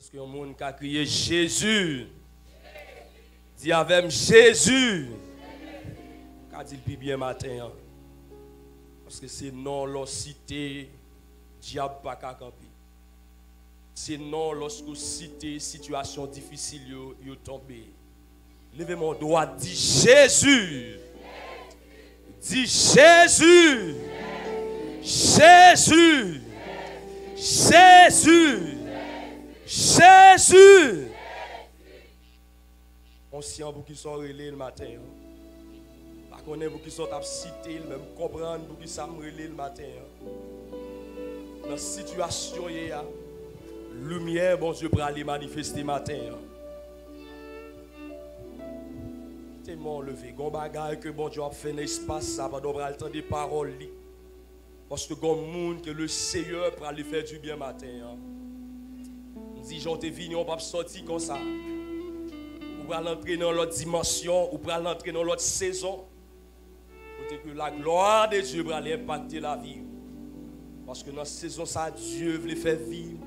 Est-ce qu'il y a un monde qui a crié Jésus? Dis avec Jésus. Qu'a dit le bien matin? Parce que c'est non la cité, diable pas qu'à camper. C'est non lorsque cité, situation difficile, yo tombé. Levez mon doigt, dis Jésus. Dis Jésus. Jésus. Jésus. Jésus. On sait pour qui sont relés le matin. Par contre, pour qui sont cité, même comprendre pour qui ça me relé le matin. Dans la situation, il y a lumière, bon Dieu, pour aller manifester matin. Tellement levé, gon bagaille que bon Dieu a fait dans l'espace, ça va devoir entendre des paroles. Parce que gon monde que le Seigneur pour aller faire du bien matin. On dit, j'en t'ai venu, on va sortir comme ça. Ou pour entrer dans l'autre dimension, ou pour entrer dans l'autre saison. Pour que la gloire de Dieu va aller impacter la vie. Parce que dans la saison, ça, Dieu veut faire vivre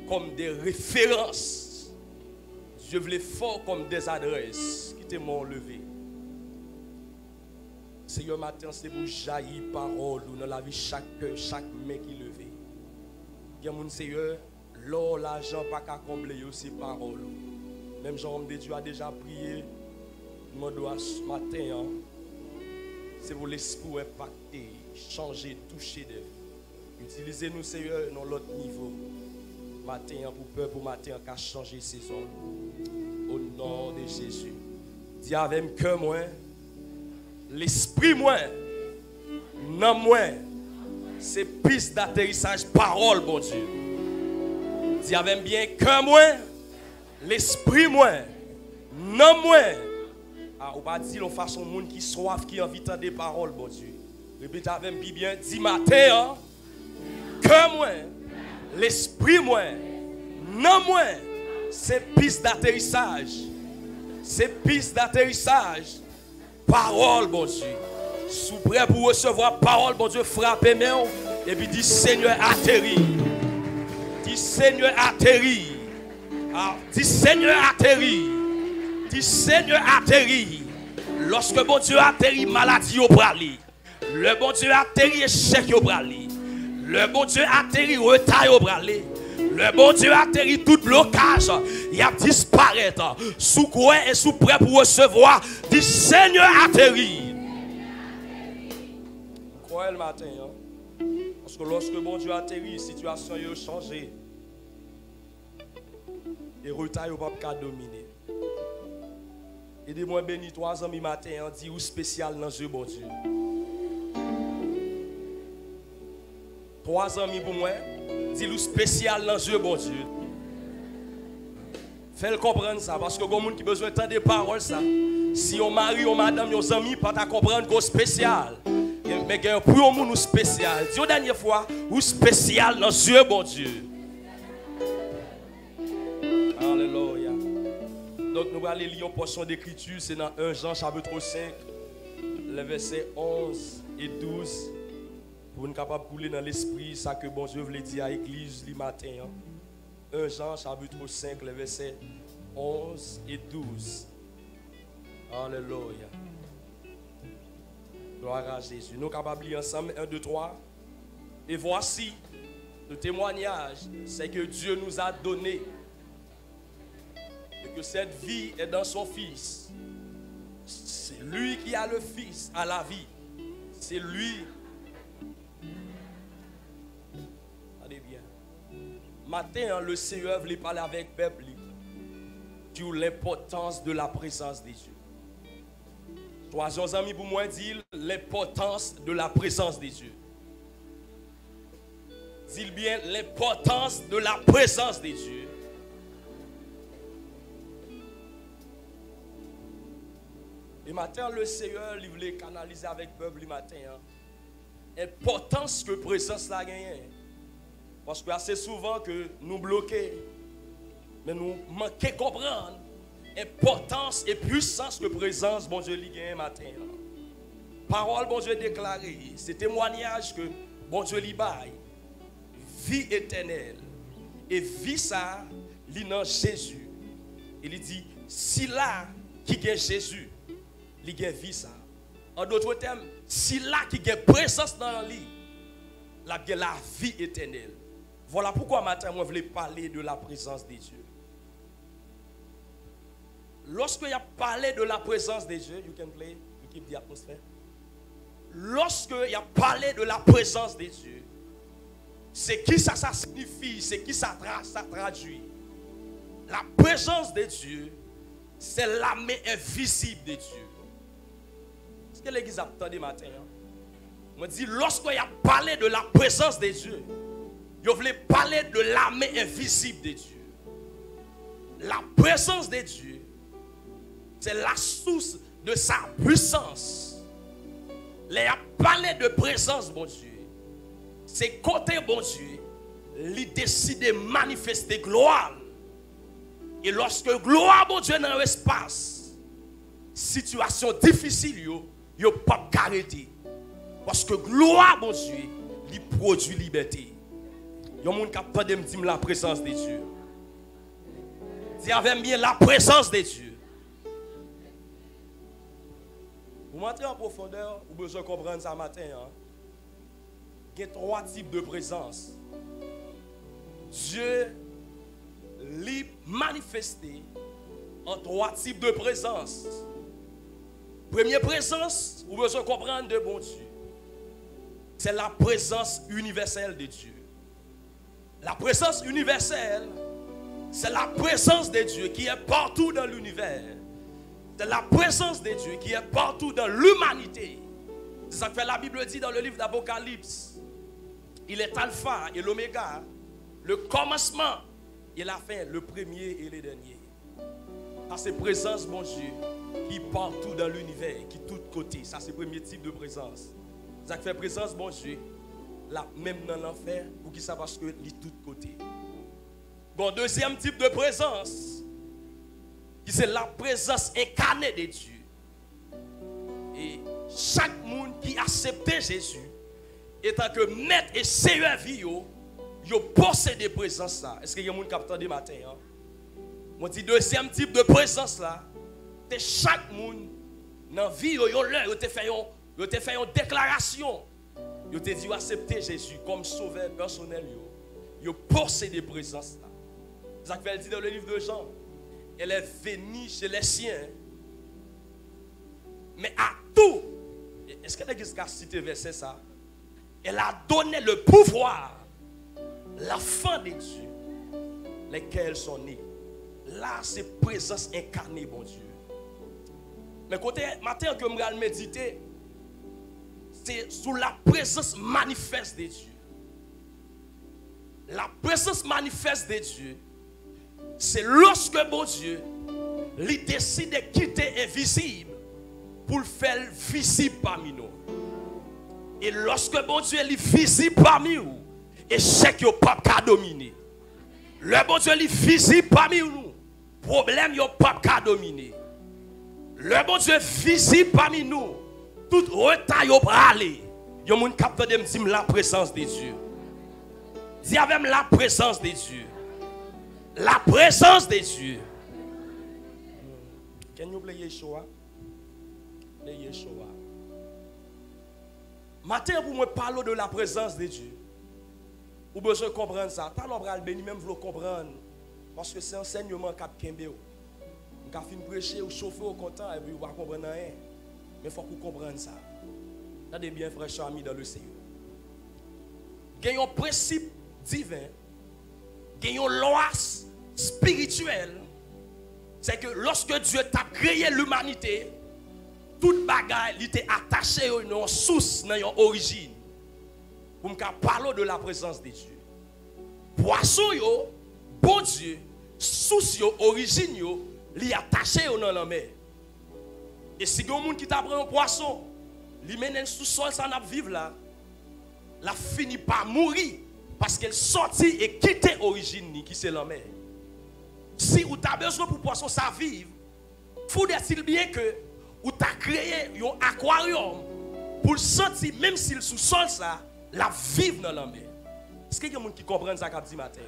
comme des références. Dieu veut faire comme des adresses. Qui t'aiment levé. Seigneur, matin, c'est pour jaillir parole dans la vie chaque cœur, chaque main qui levé. Il y a mon Seigneur, l'or, l'argent, pas qu'à combler ces paroles. Même Jean-Homme de Dieu a déjà prié. Mon doigt ce matin, c'est pour l'esprit impacter, changer, toucher des vies. Utilisez-nous, Seigneur, dans l'autre niveau. Matin, pour peur, pour matin, qu'à changer saison. Au nom de Jésus. Dis avec que moi, l'esprit moi, non moi, c'est piste d'atterrissage, parole, bon Dieu. Dis avec bien que moi, l'esprit moi, non moi. Ah, on va dire de façon monde qui soif, qui a envie de des paroles, bon Dieu. Répétez avec bien, dis matin, que moi, l'esprit moi, non moi, c'est piste d'atterrissage. C'est piste d'atterrissage. Parole, bon Dieu. Sous prêt pour recevoir parole, bon Dieu, frappez main. Et puis dis Seigneur atterri. Dis Seigneur atterri. Ah, dis Seigneur atterri. Dis Seigneur atterri. Lorsque bon Dieu atterri, maladie au brali. Le bon Dieu atterri, échec au brali. Le bon Dieu atterri, retard au brali. Le bon Dieu atterrit tout blocage. Il a disparaître. Sous quoi et sous prêt pour recevoir. Dit Seigneur atterrit. Croyez le matin. Parce que lorsque bon Dieu atterrit, la situation a changé. Et retard n'a pas dominer. Aidez-moi béni 3 ans mi matin. On dit ou spécial dans Dieu bon Dieu. 3 ans mi pour moi. Dis-le spécial dans Dieu, bon Dieu. Fais-le comprendre ça, parce que il y a des gens qui ont besoin de des paroles. Ça. Si on mari ou madame, nos amis, pas à comprendre qu'on spécial. Mais pour un monde spécial. Dis la dernière fois, ou spécial dans Dieu, bon Dieu. Alléluia. Donc nous allons lire une portion d'écriture, c'est dans 1 Jean chapitre 5, les versets 11 et 12. Pour nous capables de couler dans l'esprit, ça que bon Dieu voulait dire à l'église le matin. 1 Jean chapitre 5, les versets 11 et 12. Alléluia. Gloire à Jésus. Nous sommes capables de lire ensemble 1, 2, 3. Et voici le témoignage, c'est que Dieu nous a donné. Et que cette vie est dans son Fils. C'est lui qui a le Fils à la vie. C'est lui. Matin, le Seigneur voulait parler avec le peuple sur l'importance de la présence de Dieu. 3 amis pour moi dire l'importance de la présence de Dieu. Dis bien l'importance de la présence de Dieu. Et matin, le Seigneur voulait canaliser avec le peuple le matin. L'importance que la présence a gagnée. Parce que assez souvent que nous bloquons, mais nous manquons de comprendre l'importance et puissance que la présence, bon Dieu, gagne matin. Parole, bon Dieu, déclarée. C'est témoignage que bon Dieu, baille. Vie éternelle. Et vie ça, li nan Jésus. Il dit, si là qui gagne Jésus, il gagne vie ça. En d'autres termes, si là qui gagne présence dans lui, la gagne la vie éternelle. Voilà pourquoi matin, moi, je voulais parler de la présence de Dieu. Lorsque il y a parlé de la présence de Dieu, you can play, you keep the atmosphere. Lorsque il y a parlé de la présence de Dieu, c'est qui ça signifie, c'est qui ça traduit. La présence de Dieu, c'est la main invisible de Dieu. Est-ce que l'église a entendu matin? Je dis, lorsqu'il y a parlé de la présence de Dieu, je voulais parler de la main invisible de Dieu. La présence de Dieu, c'est la source de sa puissance. Il a parlé de présence, bon Dieu. C'est côté, bon Dieu, il décide de manifester gloire. Et lorsque gloire, bon Dieu, dans l'espace, situation difficile, il n'y a pas de arrêter. Parce que gloire, bon Dieu, il produit liberté. Il y a des gens qui ont de me dire la présence de Dieu. Dis avec bien la présence de Dieu. Pour entrer en profondeur, vous avez besoin de comprendre ça matin. Il y a 3 types de présence. Dieu lui manifesté en 3 types de présence. Première présence, vous avez besoin de comprendre de bon Dieu. C'est la présence universelle de Dieu. La présence universelle, c'est la présence de Dieu qui est partout dans l'univers. C'est la présence de Dieu qui est partout dans l'humanité. C'est ça que la Bible dit dans le livre d'Apocalypse. Il est alpha et l'oméga, le commencement et la fin, le premier et le dernier. Ça c'est présence, mon Dieu, qui est partout dans l'univers, qui est de tous côtés. Ça c'est le premier type de présence. Ça fait présence, mon Dieu, là, même dans l'enfer, pour qu'il sache parce que il est de tous côtés. Bon, deuxième type de présence, c'est la présence incarnée de Dieu. Et chaque monde qui accepte Jésus, étant que maître et seigneur vie, il possède des présences là. Est-ce qu'il y a des gens qui captent des matins? Moi, dis deuxième type de présence là, c'est chaque monde dans la vie, il te fait une déclaration. Il te dit accepter Jésus comme sauveur personnel. Il possède des présences là. C'est ça qu'elle dit dans le livre de Jean. Elle est venue chez les siens. Mais à tout, est-ce que l'Église a cité verset ça? Elle a donné le pouvoir, l'enfant de Dieu, lesquels sont nés. Là, c'est présence incarnée, bon Dieu. Mais côté matin que je vais méditer, c'est sous la présence manifeste de Dieu. La présence manifeste de Dieu, c'est lorsque bon Dieu, il décide de quitter l'invisible pour le faire visible parmi nous. Et lorsque bon Dieu est visible parmi nous, et c'est que pas qu'à dominer. Le bon Dieu est visible parmi nous, problème yo pas qu'à dominer. Le bon Dieu est visible parmi nous, tout retard yo bralé. Yo moun capte de me dire la présence de Dieu. Dis avec la présence de Dieu. La présence de Dieu. Can you play Yeshua? Play Yeshua. Matin, pour me parler de la présence de Dieu. Vous avez besoin de comprendre ça. Tant l'obral béni, même vous le comprendre. Parce que c'est un enseignement qui a kembe. Vous avez fini prêcher, vous chauffez au content et puis vous ne comprenez rien. Mais il faut que vous compreniez ça. Regardez bien, frère Chami, dans le Seigneur. Il y a un principe divin. Il y a une loi spirituelle. C'est que lorsque Dieu t'a créé l'humanité, toute bagaille était attachée à une source, à une origine. Pour me parler de la présence de Dieu. Poisson, bon Dieu, source, origine, li attaché dans la mer. Et si vous avez un monde qui t'a pris un poisson, li mène sous sol, ça n'a vivre là, la finit par mourir parce qu'elle sortit et quitté l'origine qui c'est la mer. Si vous avez besoin pour poisson ça vivre, faut-il bien que vous avez créé un aquarium pour sentir même s'il sous sol ça, la vivre dans la mer. Est-ce qu'il y a des gens qui comprennent ça qu'a dit matin?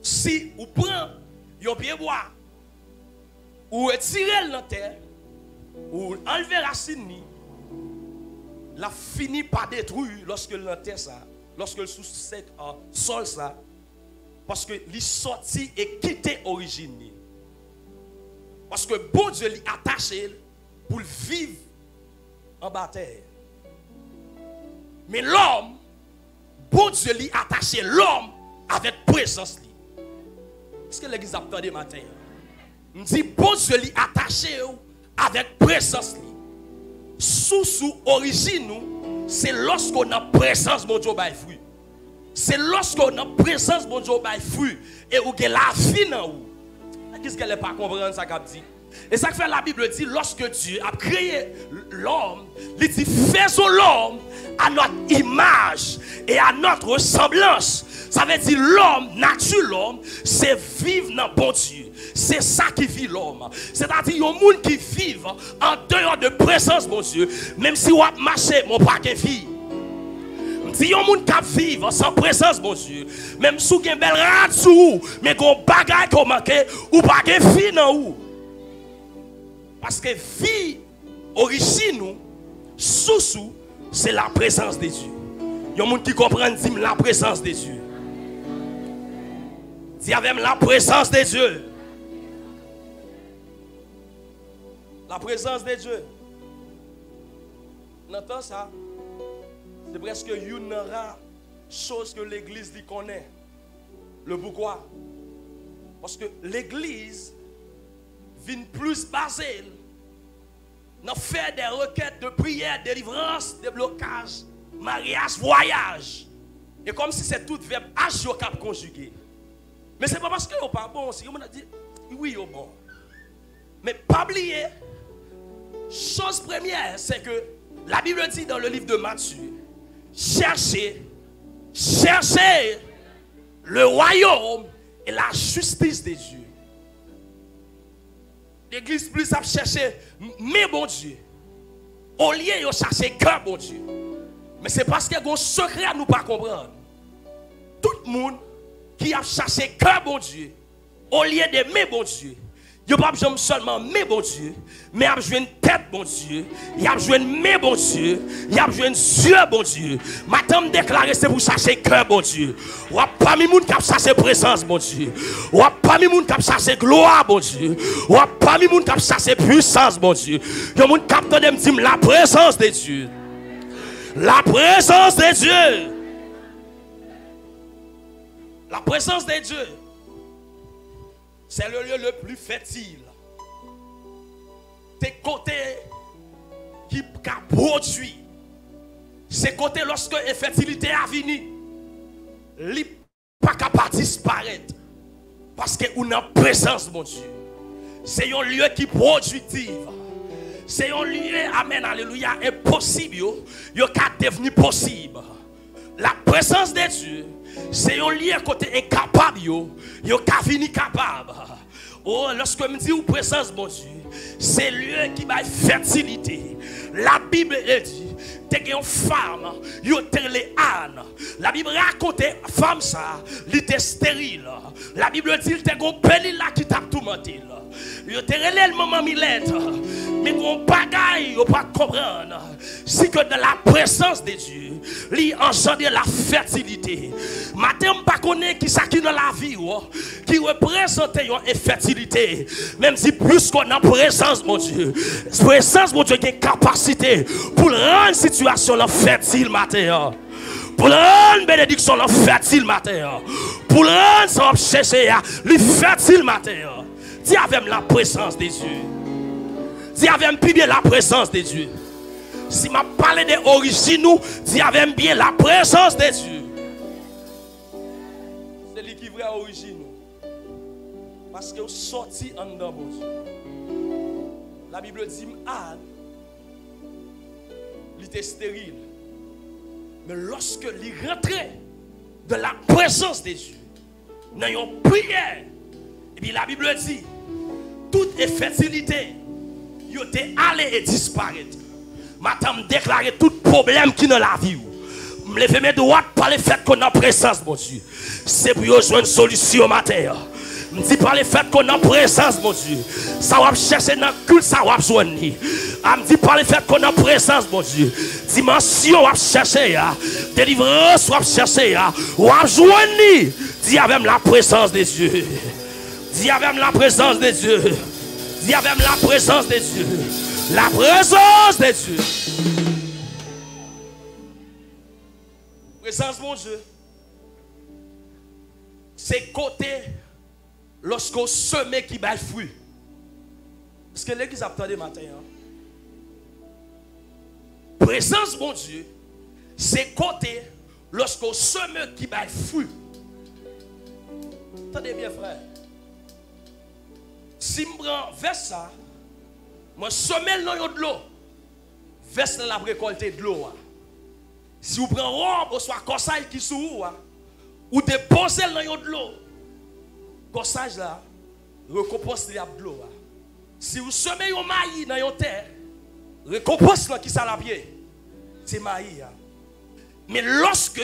si vous prenez un pied bois, ou retirez la terre, ou enlevez la racine, la finit par détruire lorsque la terre ça, lorsque le sous-sec sol ça, parce que les sorti et quitté origine. Parce que bon Dieu l'y attaché pour vivre en bas terre. Mais l'homme, bon Dieu l'y attaché l'homme avec présence. Est-ce que l'église a entendu matin? Je dis bon Dieu l'y attaché avec présence. Sous origine nous, c'est lorsqu'on a présence bon Dieu by fruit. C'est lorsqu'on a présence bon Dieu by fruit et où que la vie dans nous. Qu'est-ce qu'elle n'est pas comprendre ça qu'a dit? Et ça que fait la Bible dit lorsque Dieu a créé l'homme, il dit faisons l'homme à notre image et à notre ressemblance. Ça veut dire l'homme, nature l'homme, c'est vivre dans bon Dieu. C'est ça qui vit l'homme. C'est-à-dire il y a des gens qui vivent en dehors de présence bon Dieu. Même si on marche, mon pas de vie. Si yon moun k'ap vivre sans présence bon Dieu, même sous gen bel rat sou, mais gon bagay ko manke ou pas gen vie nan ou. Parce que vie origine nous sous c'est la présence de Dieu. Yon moun qui comprend dit la présence de Dieu. Si avec la présence de Dieu. La présence de Dieu. On entend ça? C'est presque une rare chose que l'église lui connaît. Le pourquoi? Parce que l'église vient plus basée dans faire des requêtes de prière, délivrance, déblocage, mariage, voyage. Et comme si c'est tout verbe H au cap conjugué. Mais ce n'est pas parce que n'est pas bon. Si on a dit oui, c'est bon. Mais pas oublier, chose première, c'est que la Bible dit dans le livre de Matthieu, cherchez le royaume et la justice de Dieu. L'église plus a cherché mais bon Dieu. Au lieu de chercher cœur bon Dieu. Mais c'est parce qu'il y a un secret à nous pas comprendre. Tout le monde qui a cherché cœur bon Dieu, au lieu de mais bon Dieu, il n'y a pas seulement mais bon Dieu, mais il y a besoin de tête bon Dieu, il y a besoin de mais bon Dieu, il y a besoin de yeux bon Dieu. Madame déclaré c'est pour chercher cœur bon Dieu. Ou pas mi moun qui a cherché présence bon Dieu. Ou pas mi moun qui a cherché gloire bon Dieu. Ou pas mi moun qui a cherché puissance bon Dieu. Il y a moun qui a dit la présence de Dieu. La présence de Dieu. La présence de Dieu. C'est le lieu le plus fertile. Tes côtés qui produit. C'est côté lorsque la fertilité a fini. Il n'est pas capable de disparaître. Parce que on a présence, mon Dieu. C'est un lieu qui produit. C'est un lieu, amen, alléluia, impossible. Il peut devenir possible. La présence de Dieu. C'est un lieu côté incapable, yo ka vini capable. Oh, lorsque me dit ou présence mon Dieu, c'est lieu qui va fertilité. La Bible dit, t'es une femme, yo les Anne. La Bible raconte femme ça, elle était stérile. La Bible dit t'es une pelile là qui t'a tourmenté. Yo te relève le maman Milette, mais qu'on bagaille, yo pas comprendre. Si que dans la présence de Dieu, lui engendre la fertilité. Madame pas connaît qui ça qui dans la vie qui représente une fertilité. Même si plus qu'on a présence mon Dieu, présence mon Dieu qui a capacité pour rendre situation la fertile matin. Pour rendre bénédiction la fertile matin. Pour rendre ça chercher le fertile matin. Dis avec la présence de Dieu. Dis avec bien la présence de Dieu. Si je parle de l'origine, dis avec bien la présence de Dieu. C'est lui qui est vrai à l'origine. Parce que sorti en dedans, mon Dieu. La Bible dit Anne, il était stérile. Mais lorsque il rentrait de la présence de Dieu, dans une prière, et puis la Bible dit, toute infertilité, il était allé et disparaître. Madame déclaré tout problème qui dans la vie. me lever mes droites par le fait qu'on a présence, mon Dieu. C'est pour jouer une solution matin. Me dit par le fait qu'on a présence, mon Dieu. Ça va chercher dans le culte, ça va joindre. Me dit par le fait qu'on a présence, mon Dieu. Dimension va chercher, délivrance va chercher, va joindre. Dis avec la présence de Dieu. Dis avec la présence de Dieu. Dis avec la présence de Dieu. La présence de Dieu. Présence, mon Dieu. C'est côté lorsqu'on sème qui bat fruit. Parce que l'église a attendu matin. Présence, mon Dieu. C'est côté lorsqu'on sème qui bat fruit. Attendez bien, frère. Si je prends vers ça, je sème dans de l'eau. Vers la récolter de l'eau. Si vous prenez robe, ou soit corsage qui sous ou déposez dans de l'eau. Corsage là, récompense de l'eau. Si vous semez un maïs dans la terre, récompense qui ça la pied, c'est maïs. Mais lorsque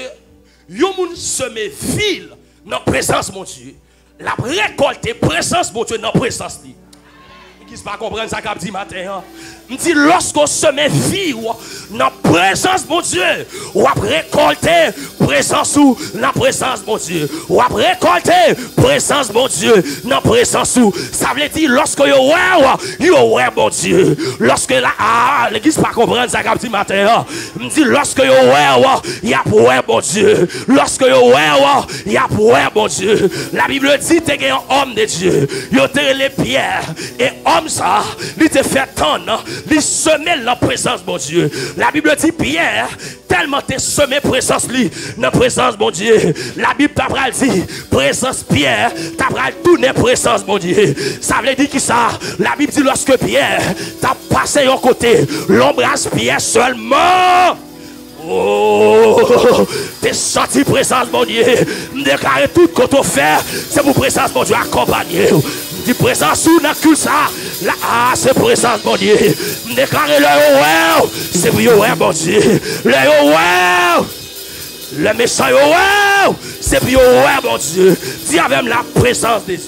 vous semez ville dans la présence mon Dieu, la récolte présence mon Dieu dans la présence. Qui ne pas comprendre ça qu'a dit matin. Me dit lorsqu'on se met vie dans la présence mon Dieu, ou à récolter présence ou dans la présence mon Dieu, ou à récolter présence mon Dieu dans la présence ou ça veut dire lorsque yo ouais mon Dieu, lorsque là l'église pas comprendre ça qu'a dit matin. Me dit lorsque yo ouais y a ouais mon Dieu, lorsque yo ouais y a ouais mon Dieu. La Bible dit t'es un homme de Dieu, yo te les pierres et homme ça, il te fait tendre, il semé la présence mon Dieu. La Bible dit Pierre, tellement te semé présence lui, dans la présence mon Dieu. La Bible t'a dit présence Pierre, t'a tourné présence mon Dieu. Ça veut dire qui ça? La Bible dit lorsque Pierre t'a passé au côté, l'embrasse Pierre seulement. Oh, t'es sorti présence mon Dieu. Me déclarer tout ce qu'on fait, c'est pour présence mon Dieu accompagner. Dit présence ou n'a que ça. Là, c'est présence mon Dieu. Me déclarer le wow, c'est pour ouais mon Dieu. Le wow, le méchant wow, c'est pour ouais mon Dieu. Dis avec la présence de Dieu.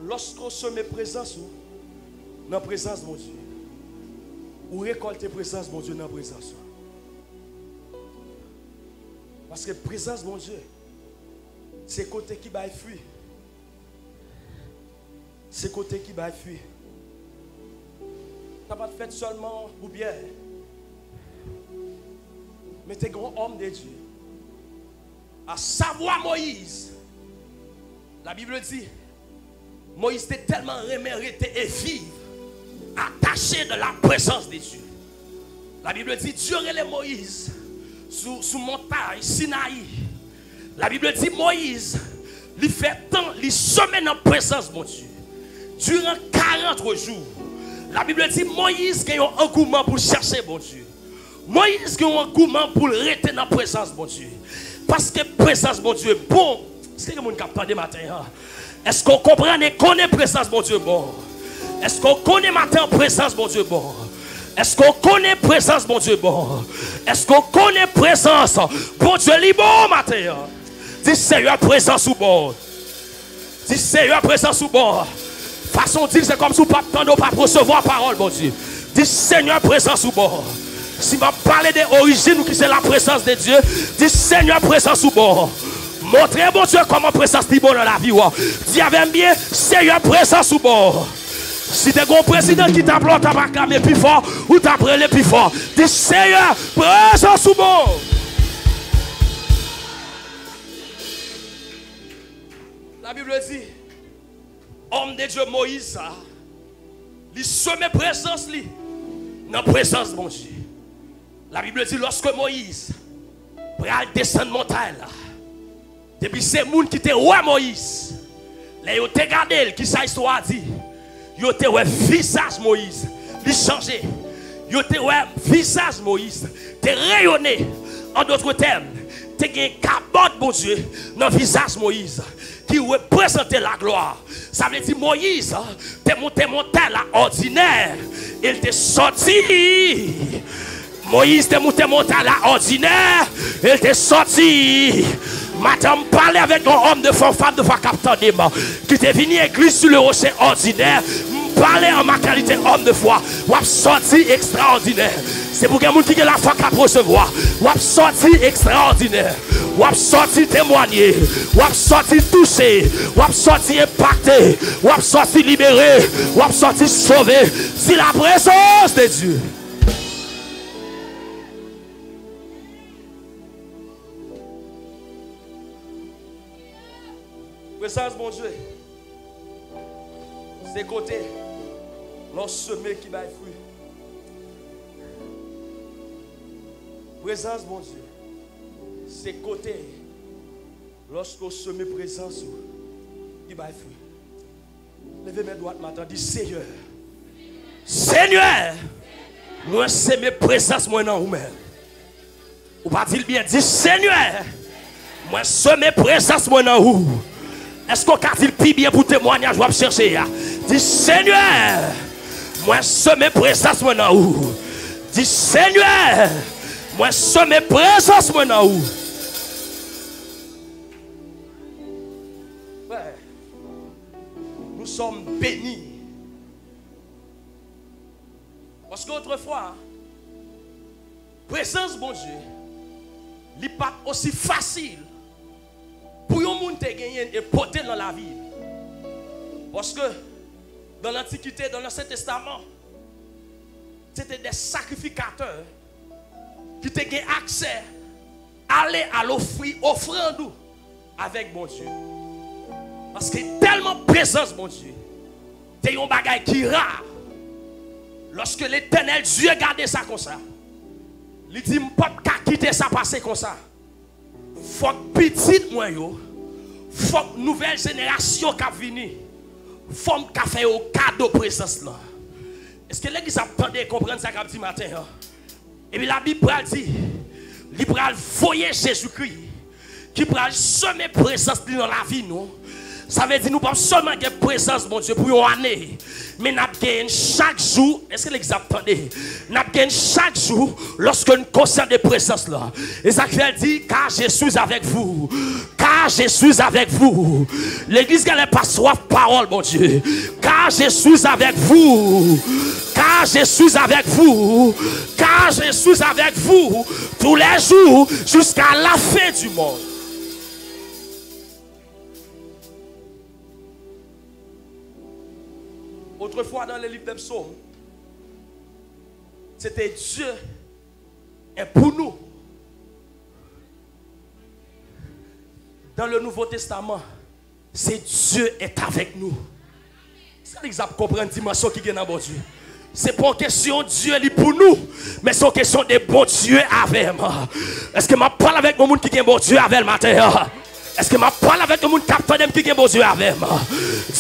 Lorsqu'on se met présence dans la présence de mon Dieu, ou récolter présence de mon Dieu dans la présence. Parce que présence de mon Dieu, c'est côté qui va fuir. C'est côté qui va fuir. Tu n'as pas fait seulement pour bien. Mais tu es grand homme de Dieu. À savoir Moïse. La Bible dit. Moïse était tellement rémérité et vivre, attaché de la présence de Dieu. La Bible dit, Dieu relève Moïse sous montagne, Sinaï. La Bible dit, Moïse, il fait tant, il semaine en présence de mon Dieu. Durant 40 jours. La Bible dit, Moïse a un engouement pour chercher mon Dieu. Moïse a un engouement pour rester dans la présence de mon Dieu. Parce que la présence de mon Dieu est bon. C'est que mon capteur de matin. Est-ce qu'on comprend et connaît présence mon Dieu bon? Est-ce qu'on connaît matin présence mon Dieu bon? Est-ce qu'on connaît présence mon Dieu bon? Est-ce qu'on connaît présence bon Dieu li bon matin? Dis Seigneur présence ou bon? Dis Seigneur présence ou bon? Façon dire c'est comme si vous pas attendre pas recevoir parole mon Dieu. Dis Seigneur présence ou bon? Si va parler de l'origine ou qui c'est la présence de Dieu, dis Seigneur présence ou bon? Montrez bon Dieu comment présence est bon dans la vie. Dis avec bien, Seigneur présence ou bon. Si tu es un président qui t'applaudit, tu vas clamer plus fort ou tu vas plus fort. Dis Seigneur présence ou bon. La Bible dit, homme de Dieu Moïse, il semait présence dans la présence de mon Dieu. La Bible dit, lorsque Moïse pral descendre montagne là. Depuis ces gens qui étaient roi Moïse, les ont regardé qui ça histoire dit. Ils ont ouais visage Moïse, il changé. Ils ont ouais visage Moïse, te rayonné. En d'autres termes, tu as un cabot mon Dieu dans le visage Moïse. qui représentait la gloire. Ça veut dire Moïse, t'es monté là ordinaire. Il était sorti. Moïse t'es monté là ordinaire. Il était sorti. Madame parlait avec un homme de femme de foi capteur qui était venu à l'église sur le rocher ordinaire. Parler en ma qualité homme de foi. Ou a sorti extraordinaire. C'est pour que les gens qui ont la foi qu'à recevoir. Ou a sorti extraordinaire. Ou a sorti témoigner. Ou a sorti toucher. Ou a sorti impacter. Ou a sorti libérer. Ou a sorti sauver. C'est la présence de Dieu. Présence, mon Dieu. C'est côté. Lorsque semé qui va fruit. Présence, mon Dieu. C'est côté. Lorsque semé présence qui va fruit. Levez mes doigts maintenant. Dis Seigneur. Seigneur. Moi, c'est mes présences, moi, non, vous-même. Ou pas dire bien. Dis Seigneur. Moi, c'est mes présences, moi, non, vous. Est-ce qu'on a dit le bien pour témoignage? Je vais chercher. Dis Seigneur. Moi, c'est mes présences, moi, non, vous. Dis Seigneur. Moi, c'est mes présences, moi, non, vous. Ouais. Nous sommes bénis. Parce qu'autrefois, présence, bon Dieu, n'est pas aussi facile pour un monde de gagner et porter dans la vie. Parce que dans l'Antiquité, dans l'Ancien Testament, c'était des sacrificateurs qui avaient accès à aller à l'offrande avec mon Dieu. Parce que tellement présence, mon Dieu, c'est un bagage qui est rare. Lorsque l'Éternel Dieu gardait ça comme ça, il dit, je ne peux pas quitter ça passer comme ça. Il faut que petite moi, il faut que nouvelle génération qui vient, il faut que faire au cadeau de présence là. Est-ce que l'église a entendu comprendre ça comme dit matin? Et puis la Bible dit, il va voyer Jésus-Christ, qui va semer présence dans la vie, nous. Ça veut dire nous ne pouvons pas seulement avoir présence, mon Dieu, pour une année. Mais nous avons chaque jour, est-ce que l'exemple attendez? Nous avons chaque jour, lorsque nous conscients de présence là. Esachiel dit, car je suis avec vous. Car je suis avec vous. L'église n'a pas soif parole, mon Dieu. Car je suis avec vous. Car je suis avec vous. Car je suis avec vous. Tous les jours, jusqu'à la fin du monde. Autrefois, dans les livres des psaumes, c'était Dieu est pour nous. Dans le Nouveau Testament, c'est Dieu est avec nous. C'est l'exemple comprendre la dimension qui est dans bon Dieu. C'est pas une question de Dieu est pour nous, mais c'est une question de bon Dieu avec moi. Est-ce que je parle avec mon monde qui est bon Dieu avec le matin? Est-ce que je parle avec le monde qui est bon Dieu avec moi?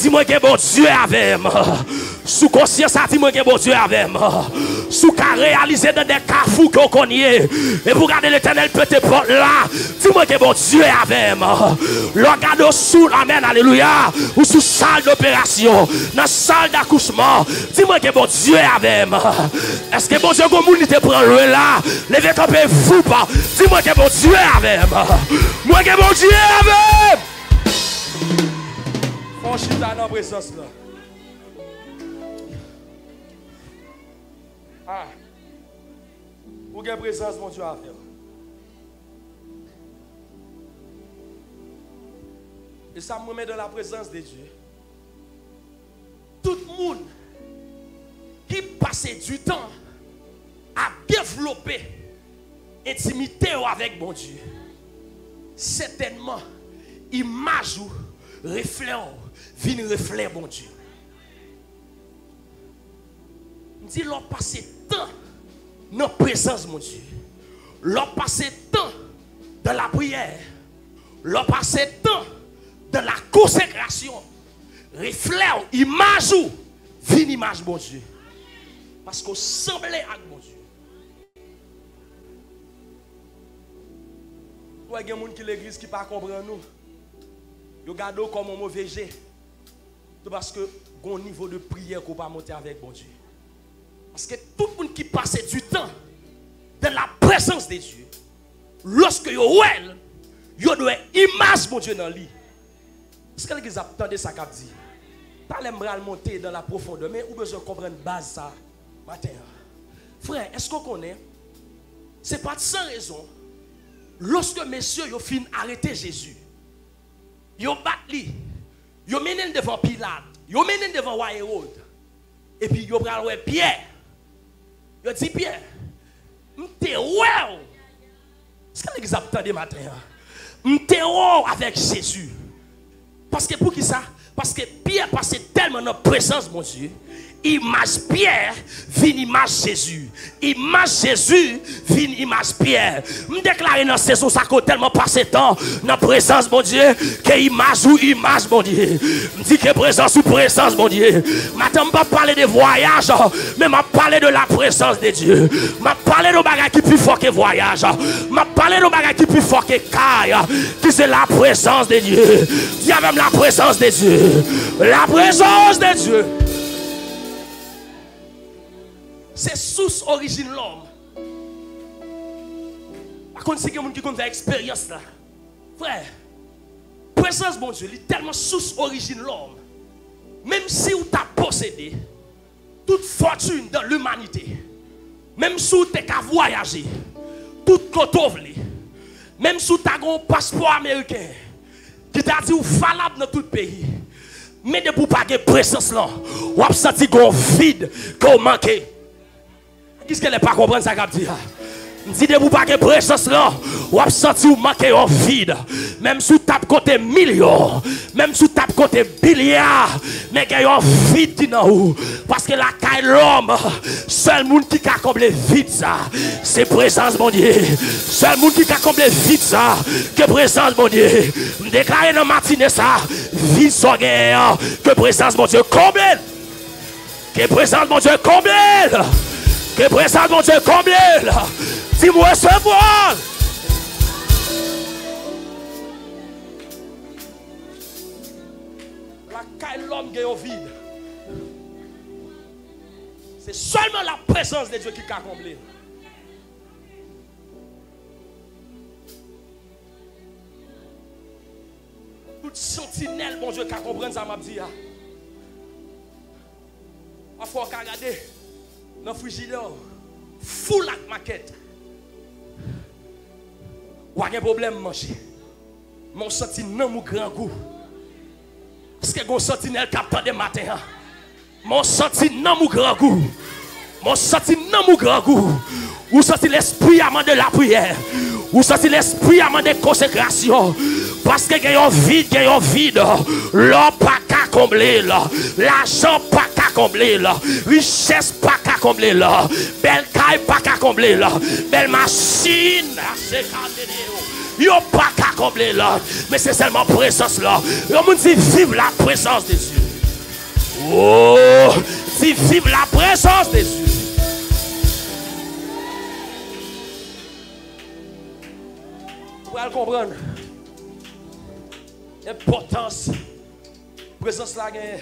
Dis-moi que bon Dieu avec moi. Sous conscience, dis-moi que bon Dieu avec moi. Sous qu'à réaliser dans des carrefours qu'on connaît. Et vous regardez l'Éternel peut-être là. Dis-moi que bon Dieu avec moi. Le regarde sous, amen, alléluia. Ou sous salle d'opération. Dans salle d'accouchement. Dis-moi que bon Dieu avec moi. Est-ce que bon Dieu, comme vous te prend le là? Levez ton peu, vous pas. Dis-moi que bon Dieu avec moi. Moi que bon Dieu avec. Franchis dans la présence là. Ah. Pour quelle présence mon Dieu a fait. Et ça me met dans la présence de Dieu. Tout le monde qui passait du temps à développer intimité avec mon Dieu, certainement, image ou reflet, vient reflet mon Dieu. Dit l'on passe temps dans la présence mon Dieu. L'on passe temps dans la prière. L'on passe temps dans la consécration. Reflet, image ou vient image mon Dieu. Parce qu'on semblait avec mon Dieu. Il y a des gens qui l'église qui ne comprennent pas nous. Yo gardez comme un mauvais jet. Parce que bon niveau de prière qu'on pas monter avec bon Dieu. Parce que tout le monde qui passe du temps dans la présence de Dieu, lorsque yo well, yo doit image mon Dieu dans lui. Est-ce que l'église attendait ça qu'a dit? Pas l'aimerait monter dans la profondeur, mais ou besoin comprendre base ça matin. Frère, est-ce qu'on connaît? C'est pas sans raison. Lorsque messieurs yo fin arrêter Jésus, yo bat li, yo menen devant Pilate, yo menen devant roi Hérode, et puis yo pral ouais Pierre. Yo dit Pierre, m'te ouais. Est-ce que l'église attendait matin? M'te ouais avec Jésus. Parce que pour qui ça? Parce que Pierre passait tellement dans la présence mon Dieu. Image Pierre, vient image Jésus. Image Jésus, vient image Pierre. Je déclare dans cette saison, ça a tellement passé temps dans la présence, mon Dieu, que image ou image, mon Dieu. Je dis que présence ou présence, mon Dieu. Maintenant, je ne vais pas parler de voyage, mais je vais parler de la présence de Dieu. Je vais parler de bagages qui plus fort que voyage. Je vais parler de bagages qui plus fort que caille, qui c'est la présence de Dieu. Dis même la présence de Dieu. La présence de Dieu. C'est source origine l'homme. Par contre, c'est quelqu'un qui a fait expérience là. Frère, présence bon Dieu, il est tellement source origine l'homme. Même si vous avez possédé toute fortune dans l'humanité, même si vous avez voyagé, toute côte même si vous avez un passeport américain qui t'a dit valable dans tout pays, mais de vous pas de présence là, vous avez senti qu'on vide, qu'on manque. Qu'est-ce qu'elle n'est pas comprendre ça qu'a dit? Si vous pas de présence là, vous avez senti vous manquer en vide. Même si vous tapez côté millions, même si vous tapez côté milliards, mais il y a un vide qui dans vous. Parce que la caille l'homme, seul monde qui a comblé vide ça, c'est présence mon Dieu. Seul monde qui a comblé vide ça, que présence mon Dieu. Je déclare dans matinée ça, vide sans guerre, que présence mon Dieu comble. Que présence mon Dieu comble. Que présence mon Dieu comble. Dis-moi recevoir. La caille l'homme qui est au vide. C'est seulement la présence de Dieu qui a comblé. Toute sentinelle, mon Dieu, qui a compris ça, m'a dit. Il faut regarder dans le frigidaire, full la maquette. Ou a un problème manger. Mon senti non mon grand goût. Est-ce que mon sentinelle capte de matin? Mon senti non mon grand goût. Mon senti non mon grand goût. Ou senti l'esprit amant de la prière. Ou senti l'esprit amant de consécration. Parce que il y a un vide, l'homme pas qu'à combler là, l'argent pas qu'à combler là, richesse pas qu'à combler là, belle caille pas qu'à combler là, belle machine, il n'y a pas qu'à combler là, mais c'est seulement présence là. Le monde dit vive la présence de Dieu. Oh, dit vive la présence de Dieu. Vous pouvez comprendre. Importance, présence la gagne.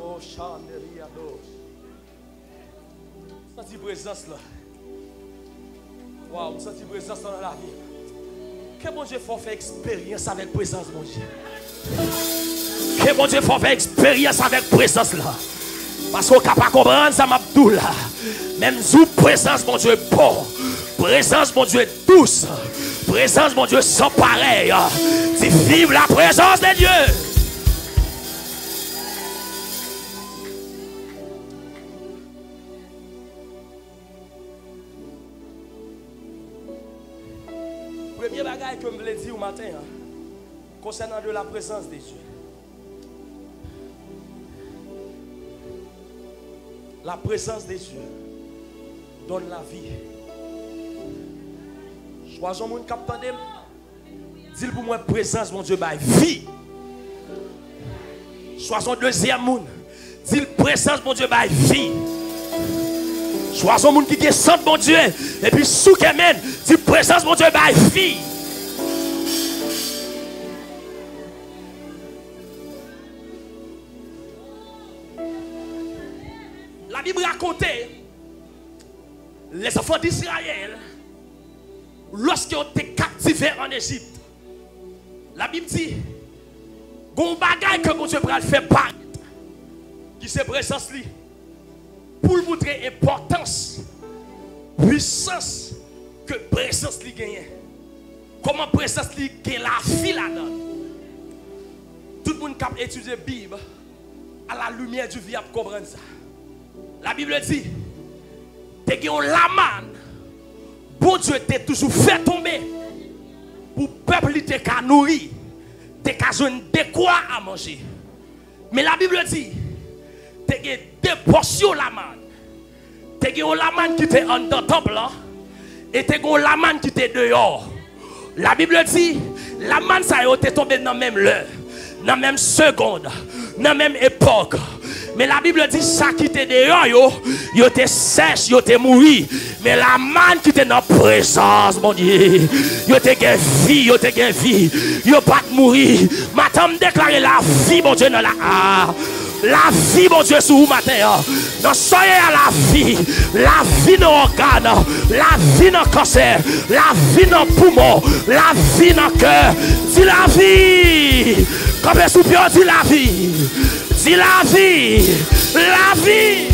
Oh, chandelier, senti présence là. Waouh, senti présence dans la vie. Que bon Dieu faut faire expérience avec présence, mon Dieu. Que bon Dieu faut faire expérience avec présence là. Parce qu'on ne peut pas comprendre ça, Mabdou là. Même sous présence, mon Dieu, est bon. Présence, mon Dieu, est douce. Présence, mon Dieu, sans pareil. C'est vive la présence de Dieu. Premier bagage que je voulais dire au matin, concernant de la présence de Dieu. La présence de Dieu donne la vie. Choisons mon capitaine. Dis pour moi présence, mon Dieu, by vie. Choisons deuxième monde. Dis présence, mon Dieu, by vie. Choisons mon qui descend, mon Dieu. Et puis sous qu'elle mène, dis présence, mon Dieu, by vie. raconté les enfants d'Israël lorsqu'ils ont été captivés en Égypte. La Bible dit, gon bagay que mon Dieu va faire paraître, qui c'est présence li, pour montrer l'importance, puissance que présence li gagne. Comment présence li gagne la vie là-dedans. Tout le monde qui a étudié la Bible, à la lumière du vie, à comprendre ça. La Bible dit, t'es que la manne, bon Dieu t'a toujours fait tomber pour le peuple te qu'à nourrir, te qu'à joindre de quoi à manger. Mais la Bible dit, t'es que deux portions la manne. T'es que la manne qui était en dedans temple et t'es que la manne qui était dehors. La Bible dit, la manne ça a été tombée dans la même heure, dans la même seconde, dans la même époque. Mais la Bible dit ça qui était dehors, yo était sèche, yo était mouru. Mais la manne qui était dans la présence, mon Dieu, yo était gain vie, yo était gain vie. Yo pas mourir. Maintenant me déclarer la vie, mon Dieu, dans la vie, mon Dieu, sur vous matin. Non, soyez à la vie dans l'organe, la vie dans le cancer, la vie dans le poumon, la vie dans le cœur. Dis la vie. Comme les soupions, dis la vie. Dis la vie. La vie.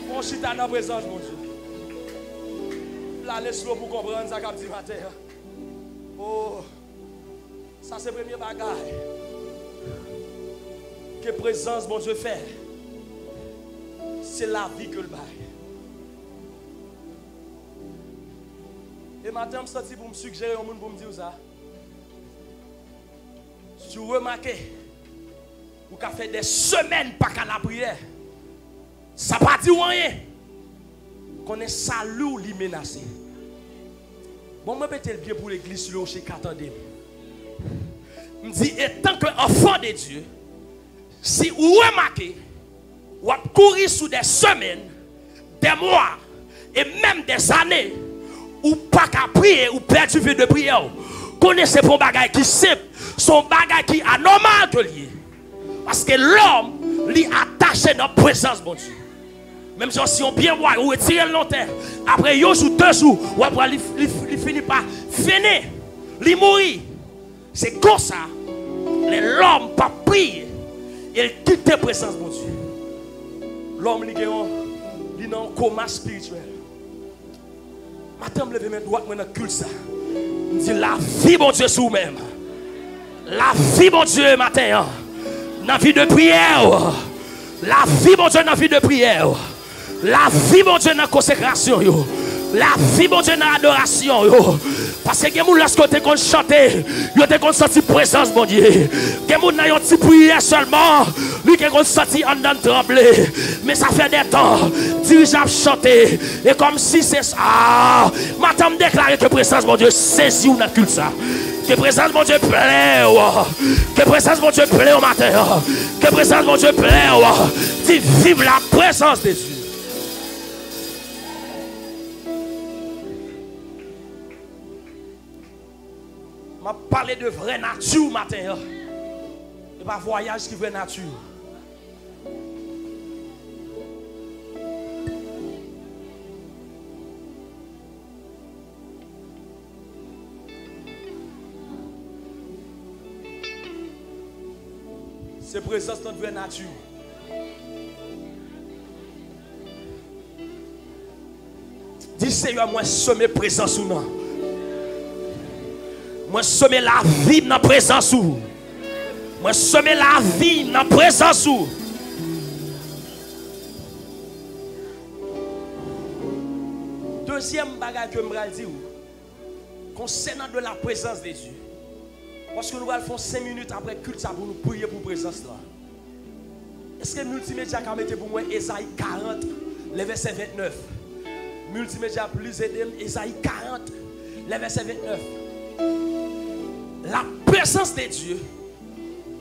Mon chita dans la présence, mon Dieu. La laisse-le pour comprendre ça qu'a dit matin. Oh, ça c'est le premier bagage. Que présence, mon Dieu, fait. C'est la vie que le bail. Et maintenant, je suis pour me suggérer au monde pour me dire ça. Si vous remarquez, vous avez fait des semaines pas qu'à la prière, ça ne pas dire rien. Qu'on est salut ou li menacé. Bon, je vais le bien pour l'église sur le rocher qu'attendez. Je me dis, et tant que enfant de Dieu, si vous remarquez, vous avez couru sous des semaines, des mois et même des années, ou pas qu'à prier, ou perdu vie de prière, connaissez pour bagay qui simple, son bagay qui anormal que lié. Parce que l'homme, lui attaché dans la présence, mon Dieu. Même si on bien voir, ou retirer le longtemps, après 1 jour, 2 jours, ou après il finit par finir, il mourit. C'est comme ça, l'homme pas prier, il quitte la présence, mon Dieu. L'homme, il est dans un coma spirituel. Maintenant, je me lève mes doigts dans le culte. Je dis la vie, mon Dieu, sur vous-même. La vie, mon Dieu, matin. Dans la vie de prière. La vie, mon Dieu, dans la vie de prière. La vie, mon Dieu, dans la consécration. La vie, mon Dieu, dans l'adoration. Parce que lorsque tu as chanté, tu as senti présence, mon Dieu. Tu as petit prière seulement. Lui qui a senti en dedans trembler. Mais ça fait des temps. Dirigeable chanter. Et comme si c'est ça. Maintenant, je déclare que présence, mon Dieu, saisit ou n'a culte ça. Que présence, mon Dieu, plaît. Que présence, mon Dieu, plaît au matin. Que présence, mon Dieu, plaît. Dis, vive la présence de Dieu. m'a parlé de vraie nature matin. Et pas voyage qui vraie nature. C'est présence dans la vraie nature. Dis Seigneur, moi sommet présence ou non. Moi sommet la vie dans la présence ou. Moi sommet la vie dans la présence ou. Deuxième bagage que je vais dire concernant de la présence de Dieu. Parce que nous allons faire 5 minutes après culte pour nous prier pour la présence là. Est-ce que multimédia a mis pour moi Ésaïe 40, le verset 29? Multimédia plus aidé, Ésaïe 40, le verset 29. La présence de Dieu